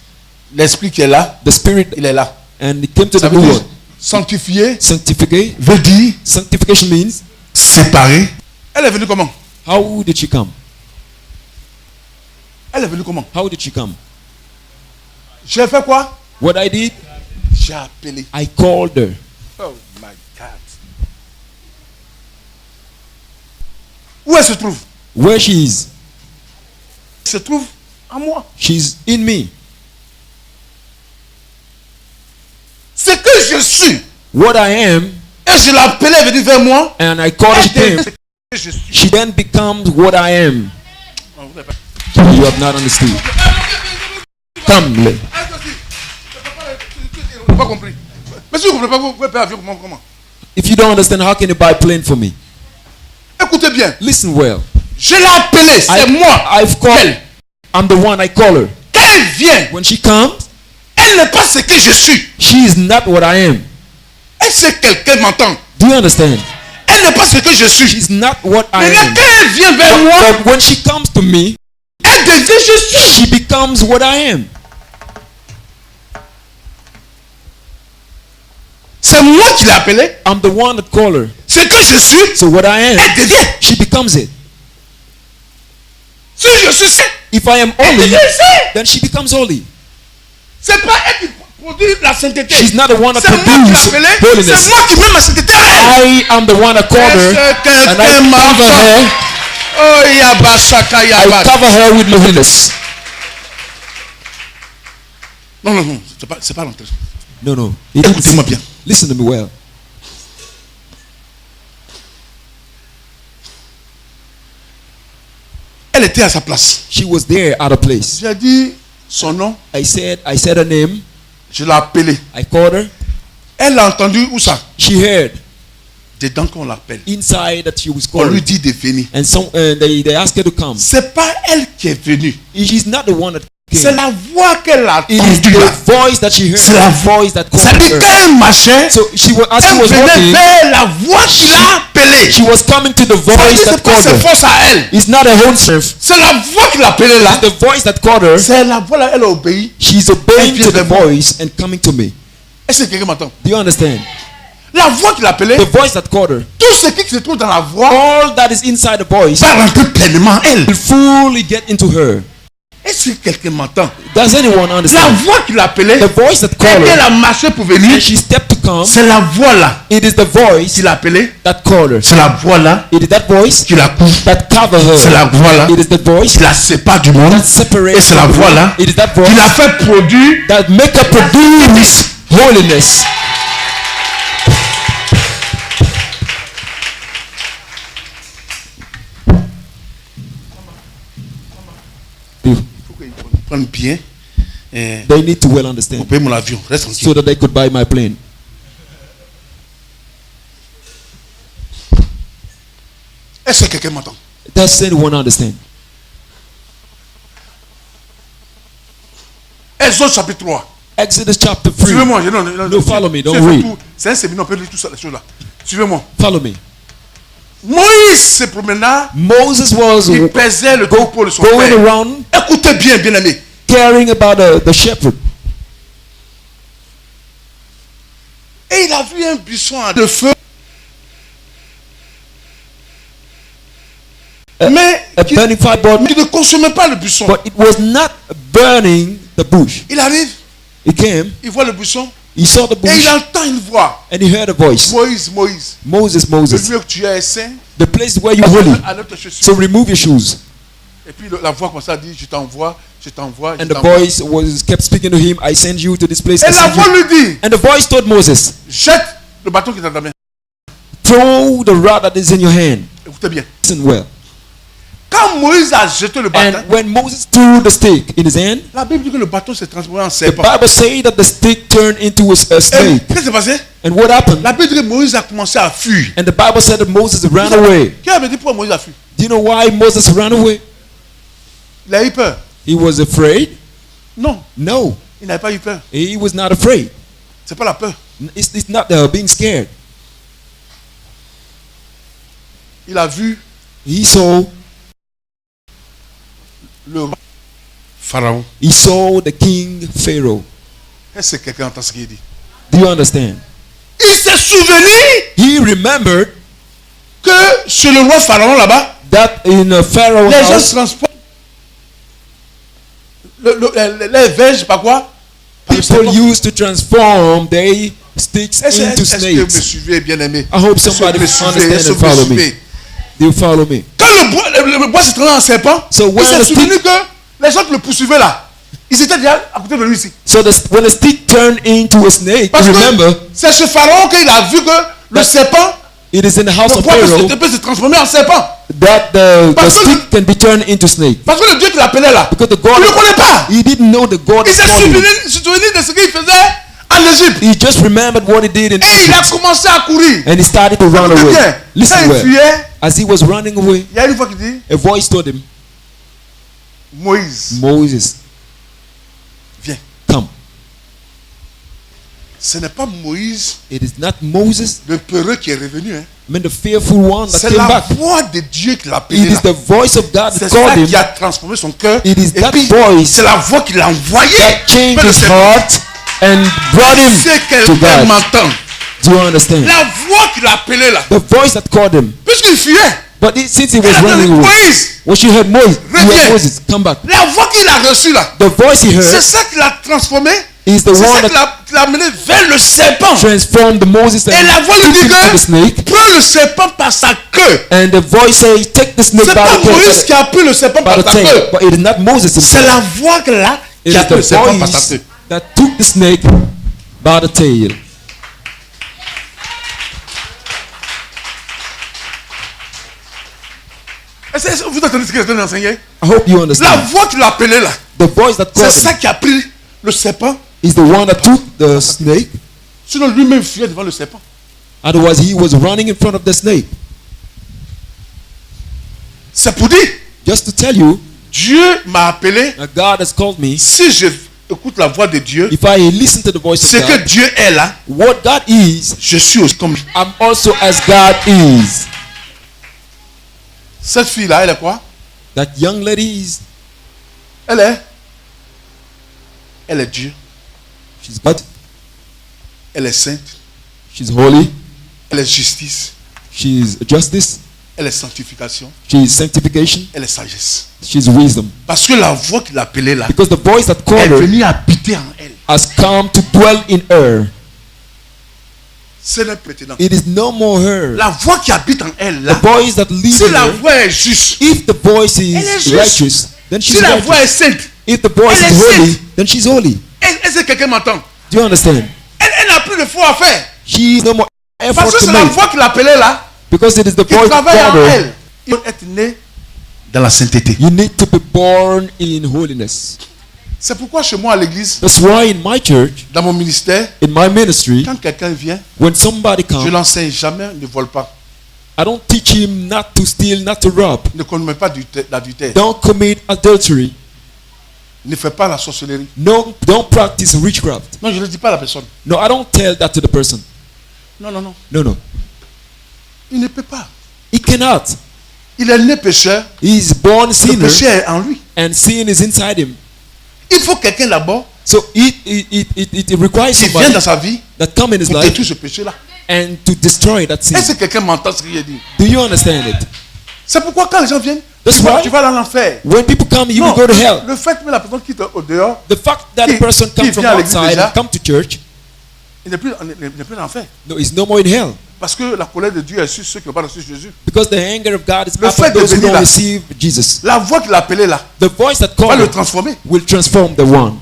l'esprit qui est là, the spirit il est là. and he came to Ça the veut new dire world. sanctifié Sanctificate. veut dire Sanctification means, séparé. Elle est venue comment? how did she come? Elle est venue comment? How did she come? J'ai fait quoi? What I did, J'ai appelé. I called her. Oh my God. Où elle se trouve? Where she is, Elle se trouve en moi. she's in me. Ce que je suis, What I am, et je l'ai appelée, elle est venue vers moi. and I called her, she Elle came. devient ce que je suis. She then becomes what I am. Oh, vous n'avez pas- You have not understood. Come, Elle aussi. Vous n'avez pas compris. Mais si vous ne comprenez pas, vous pouvez payer avion comment? if you don't understand, how can you buy a plane for me? Écoutez bien. Listen well. Je l'ai appelée, c'est moi. I've called. Elle. I'm the one. I call her. Quand elle vient, When she comes, elle n'est pas ce que je suis. she is not what I am. Est-ce que quelqu'un m'entend? Do you understand? Elle n'est pas ce que je suis. She's not what I Mais am. quand elle vient vers moi, But when she comes to me, elle devient je suis. she becomes what I am. C'est moi qui l'ai appelée. I'm the one that call her. Ce que je suis, So what I am, elle devient. she becomes it. Si je suis saint, If I am elle holy, devient saint. then she becomes holy. C'est pas elle qui produit la sainteté. She's not the one that C'est moi qui l'ai produces appelée. holiness. C'est moi qui mets ma sainteté à elle. I am the one that called her, Est-ce que and I quelqu'un cover m'entend? her. Oh, yabashaka I yabash. cover her with holiness. Non, non, non, c'est pas l'entrée. No, no. Écoutez-moi bien. Listen to me well. Elle était à sa place. She was there at a place. J'ai dit son nom, I said her name. je l'ai appelée. I called her. Elle a entendu où ça? She heard Dedans qu'on l'appelle. inside that she was On lui called. dit de venir. And they asked her to come. C'est pas elle qui est venue. She's not the one that C'est came. la voix qu'elle a It is entendue là. the voice that she heard. C'est la The voice that Ça called dit her. qu'elle marchait, So as she elle was venait walking, vers la voix qui l'a appelée. she was coming to the Ça dit voice c'est that pas called ses her. forces à elle. It's not her own strength. C'est la voix qui l'a appelée là. It's the voice that called her. C'est la voix là, elle a obéi. She's obeying Elle vient to the vers moi. voice and coming to me. Est-ce que quelqu'un m'entend? Do you understand? La voix qui l'a appelée, The voice that called her. tout ce qui se trouve dans la voix All that is inside the voice va rentrer pleinement en elle. will fully get into her. Est-ce que quelqu'un m'entend? Does anyone La understand? voix qui l'a appelée, The voice that et called qu'elle her a marché pour venir, and she stepped to come. c'est la voix là It is the voice qui l'a appelée. that called her. C'est la voix là It is that voice qui la couvre. that covered C'est her. la voix là It is the voice qui la sépare du monde. that separates Et c'est la from voix her. là It is that qui voice l'a fait produire. that make her produce holiness. Il faut qu'ils comprennent bien. They need to well understand Paye mon avion. Reste tranquille. so that they could buy my plane. Est-ce que quelqu'un m'entend? Does anyone understand? Exode chapitre 3. Exodus chapter 3. Suivez-moi. No, follow me, don't c'est read. tout. C'est un séminaire, on peut lire tout ça, les choses là. Suivez-moi. Follow me. Moïse se promena, Moses was il pesait le troupeau de son going père. around Écoutez bien, bien aimé. caring about the shepherd. Et il a vu un buisson de feu. Mais A qui burning fire, qui ne consommait pas le buisson. but it was not burning the bush. Il arrive, He came, il voit le buisson he saw the et bush, il entend une voix. and he heard a voice. Moïse, Moïse, Moses, le Moses, lieu que tu es saint, the place where you're holy. enlève tes chaussures. So remove your shoes. Et puis la voix commence à dire, je t'envoie, je t'envoie, je And the t'envoie. voice was kept speaking to him. I send you to this place. I Et la send voix you. lui dit, And the voice told Moses, jette le bâton qui est dans ta main. throw the rod that is in your hand. Écoutez bien. Listen well. Quand Moïse a jeté le bâton, And when Moses threw the stick in his hand, la Bible dit que le bâton s'est transformé en the serpent. Bible says that the stick turned into a Et snake. qu'est-ce qui s'est passé? And what happened? La Bible dit que Moïse a commencé à fuir. And the Bible said that Moses ran away. Qui avait dit pourquoi Moïse a fui? Do you know why Moses ran away? Il a eu peur. He was afraid? Non, No, il n'avait pas eu peur. he was not afraid. C'est pas la peur. It's not being scared. Il a vu He saw le Pharaon. he saw the king Pharaoh. Est-ce que quelqu'un entend ce qu'il dit? Do you understand? Il s'est souvenu He remembered que sur le roi Pharaon là-bas, that in a Pharaoh les gens house, transportent les verges par quoi? Par le people serpent. used to transform their sticks Est-ce into que vous me snakes. suivez, bien aimé? I hope Est-ce que somebody vous me suivez? Est-ce understands que and vous me follow me. suivez? Do you follow me? Quand le bois s'est transformé en serpent, So il when s'est the souvenu que les gens qui le poursuivaient là, ils étaient déjà à côté de lui ici. So when the stick turned into a snake, Parce remember, que c'est chez Pharaon qu'il a vu que le serpent, it is in the house le of bois Pharaoh peut se transformer en serpent. that the Parce que stick can be turned into snake. Parce que le Dieu qui l'appelait là, Because the il ne le God, connaît pas. he didn't know the God Il is s'est calling. souvenu de ce qu'il faisait en Égypte. He just remembered what he did in Et il a Egypt, commencé à courir. and he started to run Écoutez away. bien, quand Listen il well. fuyait, As he was running away, il y a une fois qu'il dit, a voice told him, Moïse, Moses, viens. come. Ce n'est pas Moïse, It is not Moses, le peureux qui est revenu. Hein. I mean the fearful one that C'est came la back. voix de Dieu qui l'a appelé It is là. the voice of God C'est that ça called him. qui a transformé son cœur. It is Et that puis, voice c'est la voix qui l'a envoyé. that changed vers le his serpent. heart and brought him C'est to quelqu'un God. m'entend. Do you understand? La voix qui l'a appelé là. The voice that called him, Puisqu'il fuyait, But since he was Elle a dit, running away, Moïse, when she heard Moses, Reviens. Moses, come back. la voix qu'il a reçue là, The voice he c'est heard ça qui l'a transformé. is the C'est ça one qui that l'a amené vers le serpent. transformed the Moses Et and la voix lui took dit him to the que snake. prends le serpent par sa queue. And the voice says, take the snake C'est by pas the Moïse tail. qui a pris le serpent By par the sa tail. queue. But it is not Moses C'est himself. la voix là It qui a is pris le the serpent par sa voice queue. that took the snake by the tail. Est-ce que vous entendez ce qu'il est en train d'enseigner? I hope you La understand. voix qui l'a appelé là, The voice that c'est called ça him qui a pris le serpent. is the one that took the snake. Sinon lui-même fuyait devant le serpent. Otherwise, he was running in front of the snake. C'est pour dire, Just to tell you, Dieu m'a appelé. God has called me. Si je écoute la voix de Dieu, If I listen to the voice ce of que God, Dieu est là, what God is, je suis aussi comme lui. I'm also as God is. Cette fille-là, elle est quoi? That young lady is, Elle est Dieu. she's God, Elle est sainte. she's holy, Elle est justice. she's justice, Elle est sanctification. she's sanctification, Elle est sagesse. she's wisdom. Parce que la voix qui l'a appelée là, Because the voice that called elle est her venue habiter en elle. has come to dwell in her. Ce n'est maintenant. It is no more her. La voix qui habite en elle The là, voice that lives si in la her, voix est juste, if the voice Elle est is juste. righteous, then si she's la voix est righteous. sainte, If the voice Elle is est holy, sainte. then she's holy. est-ce que quelqu'un m'entend? Do you understand? Elle n'a plus de foi à faire. She is no more effort Parce que to c'est la make. voix qui l'appelait là, Because it is the qui voice that travaille en called her. elle. Il faut être né dans la sainteté. You need to be born in holiness. C'est pourquoi chez moi à l'église, That's why in my church, dans mon ministère, in my ministry, quand quelqu'un vient, when somebody je comes, l'enseigne jamais, ne vole pas. I don't teach him not to steal, not to rob. Ne commets pas l'adultère. Don't commit adultery. Ne fais pas la sorcellerie. No, don't practice witchcraft. Non, je ne le dis pas à la personne. No, I don't tell that to the person. Non, non, non. No, no. Il ne peut pas. He cannot. Il est né pécheur. He is born Le sinner, péché est en lui. and sin is inside him. Il faut quelqu'un d'abord So it requires qui vient somebody dans sa vie that come in his pour life détruire ce péché-là. and to destroy that sin. Est-ce que quelqu'un m'entend ce que j'ai dit? Do you understand it? C'est pourquoi quand les gens viennent, That's why tu vas dans l'enfer. when people come, you Non, will go to hell. le fait que la personne quitte au dehors, The fact that a Qui- person qui comes from vient à l'église outside déjà? and come to church, il n'est plus dans l'enfer. no, is no more in hell. Parce que la colère de Dieu est sur ceux qui n'ont pas reçu Jésus. Because the anger of God is Le upon fait de those who venir don't là. receive Jesus. La voix qui l'a appelé là The voice that va called le him transformer. will transform the one.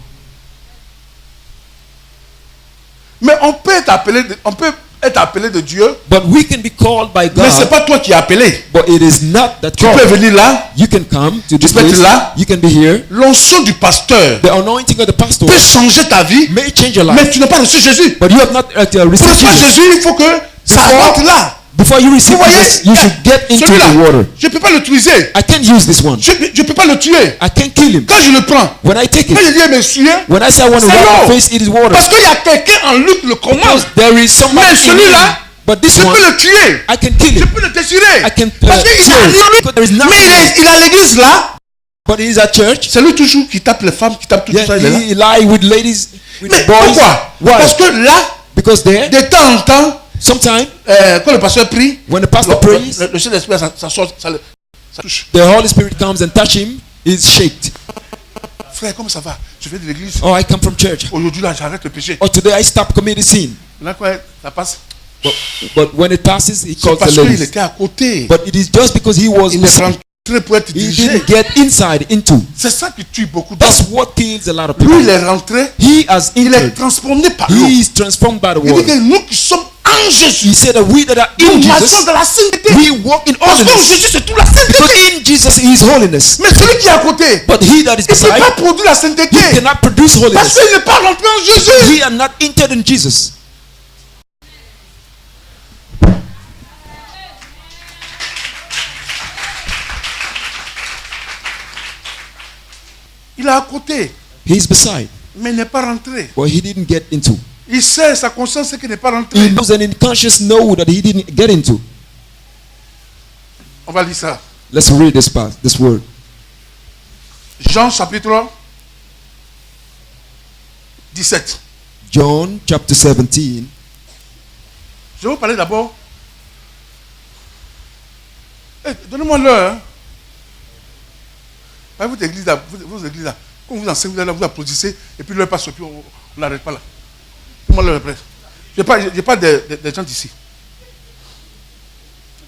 Mais on peut être appelé de Dieu, But we can be called by mais c'est God, pas toi qui es appelé. but it is not that Tu peux call. venir là, You can come to this peux être place. là. You can be here. l'onction du pasteur The anointing of the pastor peut changer ta vie, may change your mais life, tu n'as pas reçu Jésus. but you have not Pour received recevoir Jesus. Jésus, il faut que ça rentre là. Before you receive Vous voyez, Jesus, you should get into celui-là, the water. je ne peux pas l'utiliser. I can't use this one. Je ne peux pas le tuer. I can't kill him. Quand je le prends, When I take quand it, je dis m'essuyer, when I say I want to c'est wipe l'eau. my face, it is water. Parce qu'il y a quelqu'un en lui qui le commande. Because there is somebody Mais in celui-là, him. But this je one, peux le tuer. I can kill Je him. peux le déchirer. I can Parce qu'il kill a him. rien en lui. Because there is nothing. Mais il a l'église là. But he is at church. C'est lui toujours qui tape les femmes, qui tape tout Yeah, ça. Il est là. he lie with ladies, with Mais boys. pourquoi? Why? Parce que là, Because there, de temps en temps, sometimes quand le pasteur prie, when the pastor prays, le Saint-Esprit, ça sort, ça touche. the Holy Spirit comes and touch him. He's shaked. Frère, comment ça va? Je viens de l'église. Oh, I come from church. Aujourd'hui, là, j'arrête le péché. Or today I stop committing sin. Là, quoi, ça passe. But when it passes, he C'est calls parce the qu'il ladies. était à côté. But it is just because he was Il est rentré pour être he dirigé. didn't get inside into. C'est ça qui tue beaucoup d'hommes. That's what kills a lot of Lui, people. il est rentré. He has Il est entered. transformé par l'eau. He is transformed by the Il dit que water. nous qui sommes en Jésus, He said that we that are in nous marchons Jesus, dans la sainteté. we walk in Parce que holiness. Jésus, c'est toute la sainteté. Because in Jesus is holiness. Mais celui qui est à côté, But he that is il ne peut beside, pas produire la sainteté. he cannot produce Parce holiness. qu'il n'est pas rentré en Jésus. He are not entered in Jesus. Il est à côté, He's beside, mais il n'est pas rentré. but he didn't get into. Il sait, sa conscience sait qu'il n'est pas He rentré. knows and in conscious know that he didn't get into. On va lire ça. Let's read this part, this word. Jean chapitre 17. John chapter 17. Je vais vous parler d'abord Donnez-moi l'heure. Hein. Votre église là, vos églises là, quand vous enseignez, vous applaudissez, et puis l'heure passe, et puis on n'arrête pas là. Donnez-moi l'heure après. Je n'ai pas des gens d'ici.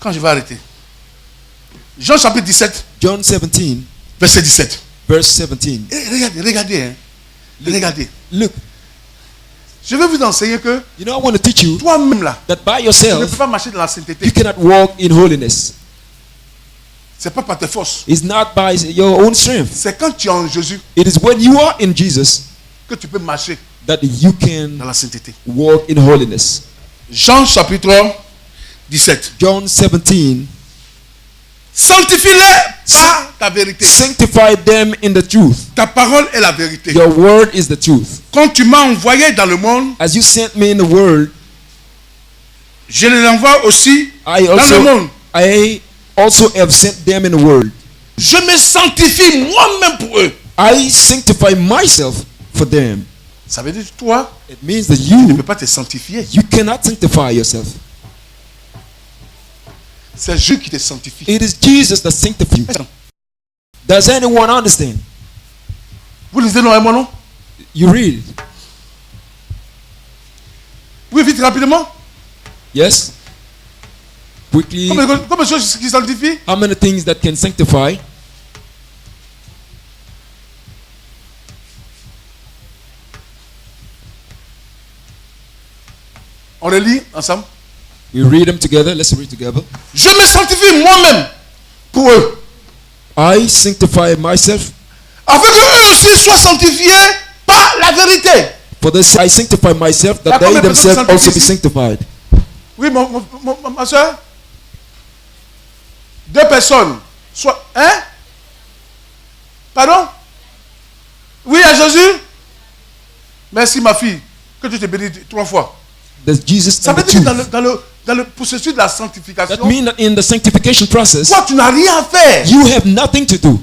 Quand je vais arrêter. Jean chapitre 17. John 17, verset 17. verse 17. Regardez. Hein. Regardez. Look, Je vais vous enseigner que you know, I want to teach you toi-même là, that by tu ne yourself, peux pas marcher dans la sainteté. you cannot walk in holiness. Ce n'est pas par tes forces. It's not by your own strength. C'est quand tu es en Jésus It is when you are in Jesus que tu peux marcher that you dans can la sainteté. walk in holiness. Jean chapitre 17. John 17. Sanctifie-les par ta vérité. Sanctify them in the truth. Ta parole est la vérité. Your word is the truth. Quand tu m'as envoyé dans le monde, As you sent me in the world, je les envoie aussi I dans le monde. also have sent them in the world. Je me sanctifie moi-même pour eux. I sanctify myself for them. Ça veut dire toi, It means that tu ne peux you pas te sanctifier. cannot sanctify yourself. C'est Dieu qui te sanctifie. It is Jesus that sanctifies. Does anyone understand? Vous lisez non, mon nom? You read it. Oui, vite, rapidement. Yes? Quickly. Combien de choses qui sanctifient? How many things that can sanctify? On les lit ensemble. We read them together. Let's read together. Je me sanctifie moi-même pour eux. I sanctify myself. Afin qu'eux aussi soient sanctifiés par la vérité. For this, I sanctify myself that they themselves also be sanctified. Oui, ma soeur. 2 personnes. Soit, hein? Pardon? Oui, à Jésus? Merci, ma fille. Que Dieu te bénisse 3 fois. There's Jesus Ça and veut the dire que truth. dans le processus de la sanctification, That means that in the sanctification process, toi, tu n'as rien à faire. you have nothing to do.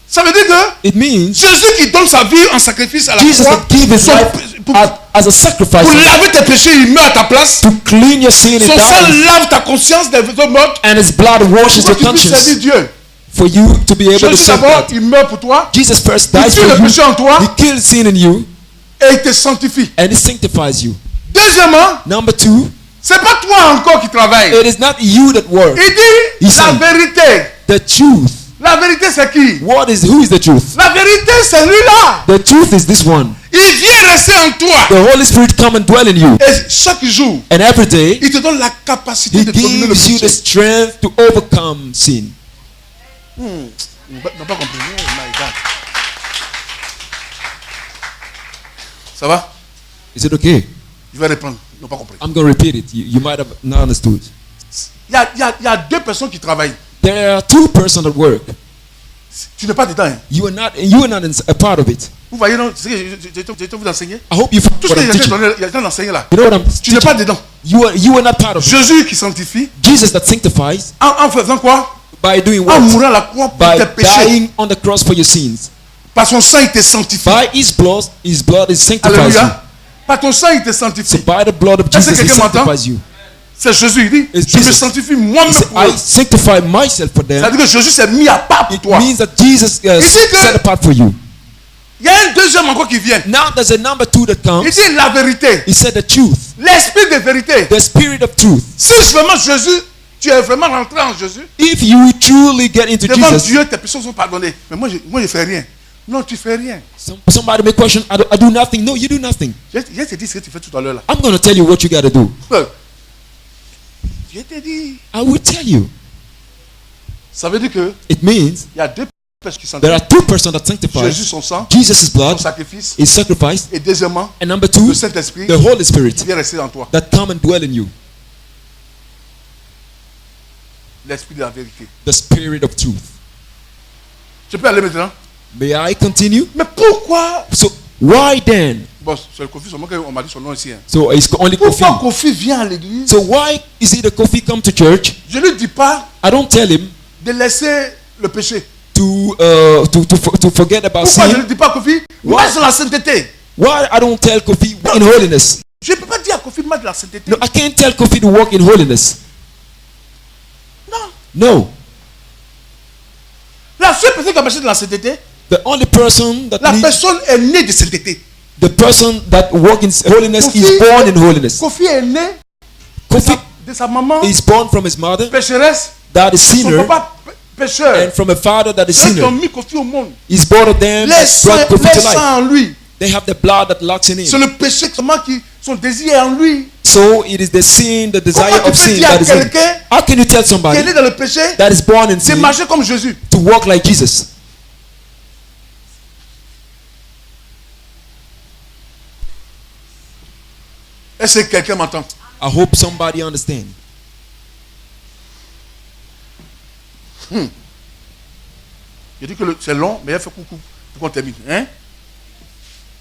Ça veut dire que It means Jésus qui donne sa vie en sacrifice à la Jesus croix that gave his son- life pour as a sacrifice laver tes péchés, il meurt à ta place. to clean your sin Son and sang die, lave ta conscience des morts. and his blood washes Pour your que tu puisses servir conscience Dieu. for you to be able to Jésus serve d'abord, God. il meurt pour toi. Jesus first Il dies tue le for péché en you. toi He kills sin in you, et il te sanctifie. and he sanctifies you. Deuxièmement, Number 2, c'est pas toi encore qui travaille. it is not you that work. Il dit He la said, vérité. The truth. La vérité, c'est qui? Who is the truth? La vérité, c'est lui-là. The truth is this one. Il vient rester en toi. The Holy Spirit come and dwell in you. Et chaque jour, And every day, il te donne la capacité he de dominer le gives you the péché. strength to overcome sin. On n'a pas compris. Oh my God. Ça va? Is it okay? Je vais reprendre. Ils n'ont pas compris. I'm going to repeat it. You might have not understood. Il y a 2 personnes qui travaillent. There are 2 persons at work. Tu n'es pas dedans. Hein. You are not a part of it. Vous voyez, non, c'est que je vous enseigner. I hope you find Tout ce what que I'm teaching. il y a temps d'enseigner là. You know what I'm Tu n'es teaching? pas dedans. You are not part of it. Jésus qui sanctifie Jesus that sanctifies en faisant quoi? by doing En what? mourant à la croix pour By tes péchés. dying on the cross for your sins. Par son sang, il te sanctifie. By his blood is sanctifies you. Alléluia. Par ton sang, il te So sanctifie. by the blood of Est-ce que Jesus, he quelqu'un m'entend? sanctifies you. C'est Jésus, il dit, It's je me Jesus. sanctifie He moi-même said, pour eux. I sanctify myself for them. C'est-à-dire que Jésus s'est mis à part pour It toi. means that Jesus dit que- set apart for you. Il y a un deuxième encore qui vient. Now there's a number 2 that Il comes. dit la vérité. He said the truth, L'esprit de vérité. the spirit of truth. Si vraiment Jésus, tu es vraiment rentré en Jésus, If you truly get into devant Jesus, Dieu, tes péchés sont pardonnés. Mais moi, je fais rien. Non, tu fais rien. somebody may question, I do nothing. No, you do nothing. Je te dis ce que tu fais tout à l'heure là. I'm going to tell you what you got to do. Je te dis. I will tell you. Ça veut dire que It means il y a 2 personnes qui there are sanctifient. 2 persons that sanctify. Jésus, son sang, Jesus' son blood sacrifice. is sacrificed. Et deuxièmement, And number 2, le Saint-Esprit the Holy Spirit vient rester en toi. that come and dwell in you. L'esprit de la vérité. The spirit of truth. Je peux aller maintenant? May I continue? Mais pourquoi? So why then? Bon, c'est le Kofi seulement qu'on m'a dit son nom ici. Hein. So it's only Pourquoi Kofi. Kofi vient à l'église? So why is it that Kofi come to church? Je ne lui dis pas I don't tell him de laisser le péché. to forget about Pourquoi je ne sin. lui dis pas Kofi? Marche dans la sainteté. Why I don't tell Kofi in holiness? Je ne peux pas dire à Kofi marche dans la sainteté. No, I can't tell Kofi to walk in holiness. Non. No. La seule personne qui a marché dans la sainteté, The only person that la needs, personne est née de sainteté. the person that walks in holiness is born in holiness. Kofi est né Kofi de sa maman is born from his mother pécheresse, that is son sinner, papa pécheur. and from a father that is Ceux qui ont sinner. mis Kofi au monde, Is both of them les that brought Kofi to sang life. en lui. They have the blood that locks in C'est him. le péché seulement qui, son désir est en lui. So it is the sin, the desire Comment tu of peux sin dire à that is in. quelqu'un How can you tell qui est somebody né dans le péché that is born in de sin marcher comme Jésus? to walk like Jesus? Est-ce que quelqu'un m'entend? I hope somebody understand. Je dis que c'est long, mais il fait coucou pour qu'on termine. Hein?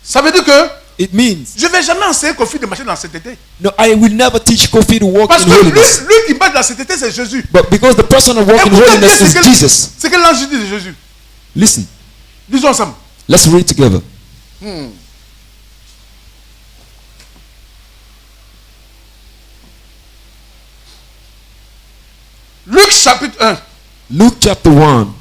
Ça veut dire que It means, je ne vais jamais enseigner Kofi de marcher dans la sainteté. no, I will never teach Kofi to walk Parce in que holiness. lui qui marche dans la sainteté, c'est Jésus. But because the person that walks in Écoutez bien holiness is ce que- Jesus. ce que l'ange dit de Jésus. Listen, Disons ensemble. let's read together. Luc chapitre 1. Luke chapter 1.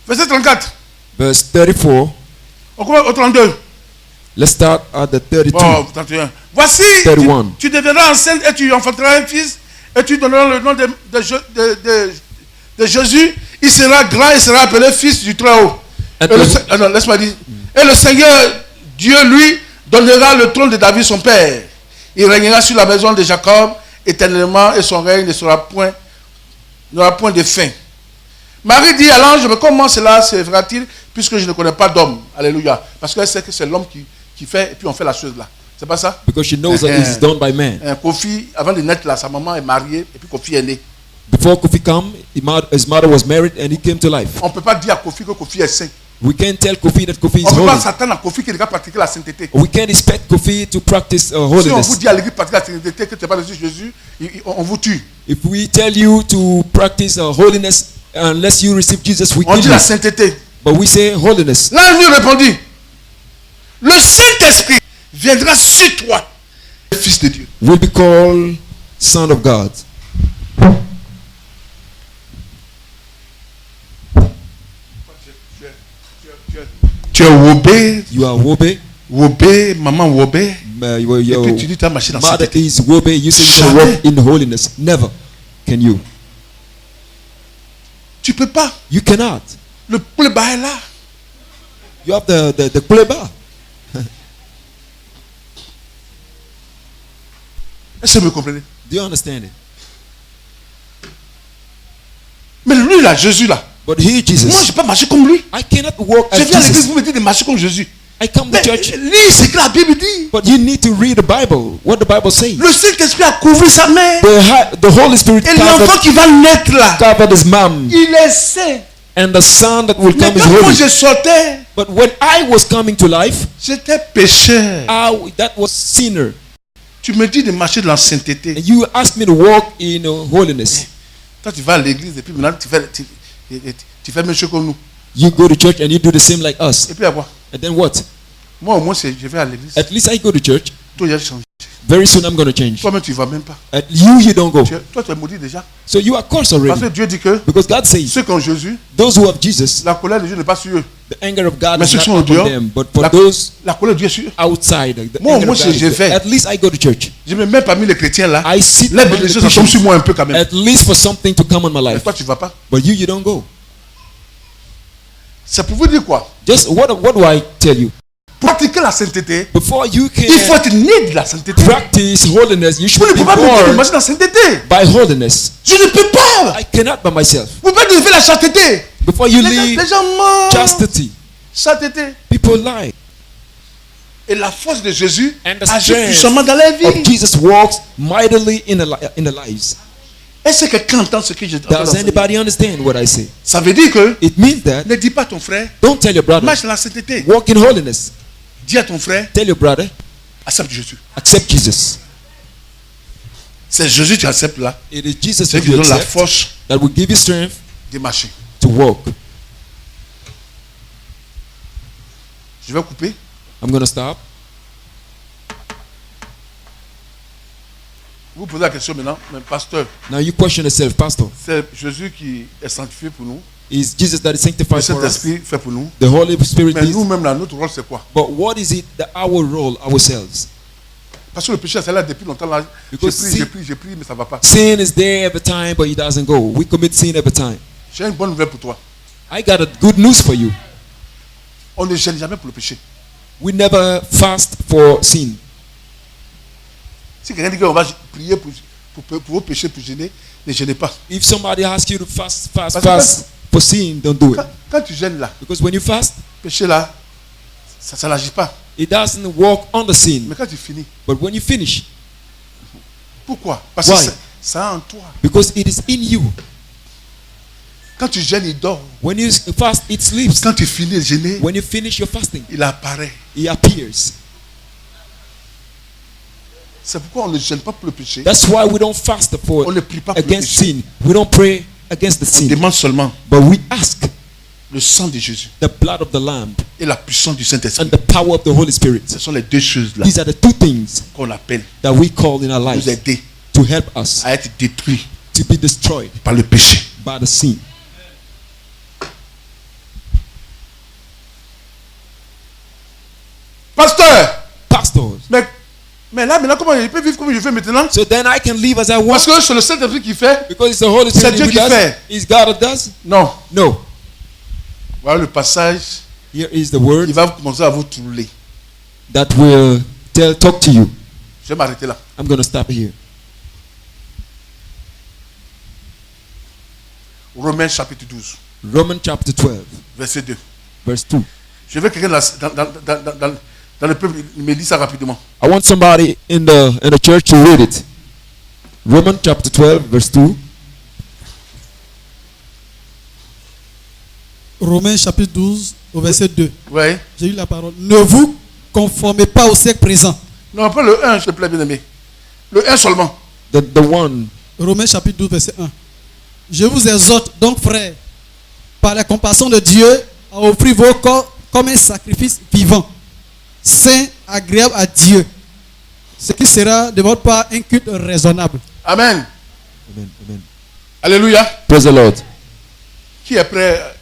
Verset 34. Verse 34. On commence au 32. Let's start at the 32. Bon, 31. Voici, 31. tu deviendras enceinte et tu enfanteras un fils et tu donneras le nom de Jésus. Il sera grand et sera appelé fils du Très-Haut. And Non, laisse-moi dire. Et le Seigneur, Dieu, lui, donnera le trône de David, son père. Il régnera sur la maison de Jacob éternellement et son règne n'aura point de fin. Marie dit à l'ange, mais comment cela se fera-t-il puisque je ne connais pas d'homme? Alléluia. Parce qu'elle sait que c'est l'homme qui fait et puis on fait la chose là. C'est pas ça? Because she knows that it is done by man. Kofi, avant de naître là, sa maman est mariée et puis Kofi est né. Before Kofi came, his mother was married and he came to life. On ne peut pas dire à Kofi que Kofi est saint. We can't tell Kofi that Kofi is On ne peut pas holy. s'attendre à Kofi qui n'a pas pratiqué la sainteté. We can't expect Kofi to practice Si on vous holiness. dit à l'église pratiquer la sainteté que tu n'as pas reçu Jésus, on vous tue. If we tell you to practice holiness unless you receive Jesus, we On kill dit you. la sainteté. But we say holiness. L'ange lui répondit, le Saint-Esprit viendra sur toi, le Fils de Dieu. Will be called Son of God. Tu es Wobé, You are Wobe. Wobé, maman Wobé. Your Et puis tu dis tu as marché dans la mother sainteté. is Wobe. You say you can Jamais. walk in holiness. Never can you. Tu peux pas. You cannot. Le pleba est là. You have the pleba. Est-ce que vous me comprenez? Do you understand it? Mais lui là, Jésus là. But here Moi, je Jesus, ne peux pas marcher comme lui. I cannot walk Je as viens à l'église, Jesus. vous me dites de marcher comme Jésus. I come to Mais church, lis ce que la Bible dit. but you need to read the Bible. What the Bible says. Le Saint-Esprit a couvert sa mère. The Holy Spirit Et l'enfant qui va naître là, covered his mom, il est saint. and the son that will Mais come is quand moi holy. je sortais, But when I was coming to life, j'étais pécheur. that was sinner. Tu me dis de marcher dans la sainteté. And you asked me to walk in holiness. Toi, tu vas à l'église et puis maintenant tu fais même chose comme nous. You go to church and you do the same like us. Et puis à quoi? And then what? Moi au moins je vais à l'église. At least I go to church. Toi, j'ai changé. Very soon I'm going to change. Toi-même, tu ne vas même pas. You don't go. Toi, tu es maudit déjà. So you are cursed Parce que already. Dieu dit que Because God says, ceux qui ont Jésus, those who have Jesus, la colère de Dieu n'est pas sur eux. the anger of God Mais is ceux not qui sont au upon dehors, them. But for la, those la colère de Dieu est sur eux. outside, the Moi, anger moi, of God is je there. vais. At least I go to church. Je me mets parmi les chrétiens là. I sit Les among the bénédictions, ça tombe sur Christians, moi un peu quand même. at least for something to come on my Mais life. toi, tu ne vas pas. But you don't go. C'est pour vous dire quoi? Just what do I tell you? Pratiquer la sainteté, Before you il faut can être né de la sainteté. practice holiness, you Vous should ne be pouvez pas me dire de born marcher dans la sainteté. by holiness. Je ne peux pas. I cannot by myself. Vous ne pouvez pas dire de faire la chasteté. Before you leave Les gens mentent. chastity, Chasteté. people lie. Et la force de Jésus And the agit strength puissamment dans la Of vie. Jesus walks mightily in the lives. Est-ce que quelqu'un entend ce que je dis? Does anybody understand what I say? Ça veut dire que It means that ne dis pas à ton frère, don't tell your brother, marche dans la sainteté. walk in holiness. Dis à ton frère, Tell your brother, accepte Jésus. accept Jesus. C'est Jésus qui accepte là. It is Jesus C'est who qui you donne la accept force that will give you strength de marcher. to walk. Je vais couper. I'm going to stop. Vous posez la question maintenant, mais pasteur, Now you question yourself, Pastor. c'est Jésus qui est sanctifié pour nous. Is Jesus that is Le sanctified for us? Saint-Esprit fait pour nous. The Holy Spirit Mais is. nous-mêmes, là, notre rôle, c'est quoi? But what is it that our role ourselves? Parce que le péché, c'est là depuis longtemps. Là, Because j'ai pris, mais ça ne va pas. Sin is there every time, but it doesn't go. We commit sin every time. J'ai une bonne nouvelle pour toi. I got a good news for you. On ne gêne jamais pour le péché. We never fast for sin. Si quelqu'un dit qu'on va prier pour vos péchés, pour gêner, ne gênez pas. If somebody asks you to fast Parce que for sin, don't do it. Quand tu gênes là, Because when you fast, le péché là, ça n'agit pas. it doesn't work on the sin. Mais quand tu finis, But when you finish, pourquoi? Parce Why? que c'est en toi. because it is in you. Quand tu gênes, il dort. When you fast, it sleeps. Quand tu finis de gêner, When you finish your fasting, il apparaît. it appears. C'est pourquoi on ne gêne pas pour le péché. That's why we don't fast On ne prie pas pour le against péché. sin. We don't pray against the On sin. demande seulement But we ask le sang de Jésus the blood of the Lamb et la puissance du Saint-Esprit. and the power of the Holy Spirit. Ce sont les deux choses là These are the two things qu'on appelle that we call in our nous lives aider to help us à être détruits to be destroyed par le péché. by the sin. Pasteur, Pastors. mais là maintenant, comment il peut vivre comme je fais maintenant? So then I can live as I want Parce que c'est le Saint-Esprit qui fait. because it's the Holy C'est Spirit Dieu who qui does. fait. It's God that does. Non. No. Voilà le passage Here is the word qui va commencer à vous trouler. that will talk to you. Je vais m'arrêter là. I'm going to stop here. Romains chapitre 12, Romans chapter 12, verset 2. verse 2. Je veux que quelqu'un dans le peuple me dise ça rapidement. I want somebody in the church to read it. Romans chapter 12, verse 2. Romains chapitre 12, au verset 2. Ouais. J'ai eu la parole. Ne vous conformez pas au siècle présent. Non, pas le 1, s'il te plaît, bien aimé. Le 1 seulement. The one. Romains chapitre 12, verset 1. Je vous exhorte donc, frères, par la compassion de Dieu, à offrir vos corps comme un sacrifice vivant, saint, agréable à Dieu, ce qui sera de votre part un culte raisonnable. Amen. Amen, amen. Alléluia. Praise the Lord. Qui est prêt?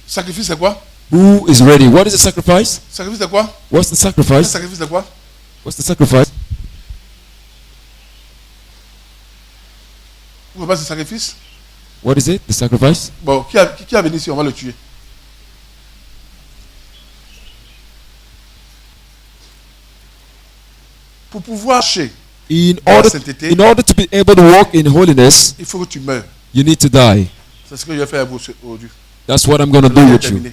Sacrifice, c'est quoi? Who is ready? What is the sacrifice? Sacrifice, c'est quoi? What's the sacrifice? Sacrifice, c'est quoi? What's the sacrifice? Vous voyez pas ce sacrifice? What is it? The sacrifice? Bon, qui a venu ici? On va le tuer. Pour pouvoir marcher, In dans la order, sainteté, in order to be able to walk in holiness, il faut que tu meurs. you need to die. C'est ce que je vais faire à vous aujourd'hui. That's what I'm going to do J'ai with you. terminé.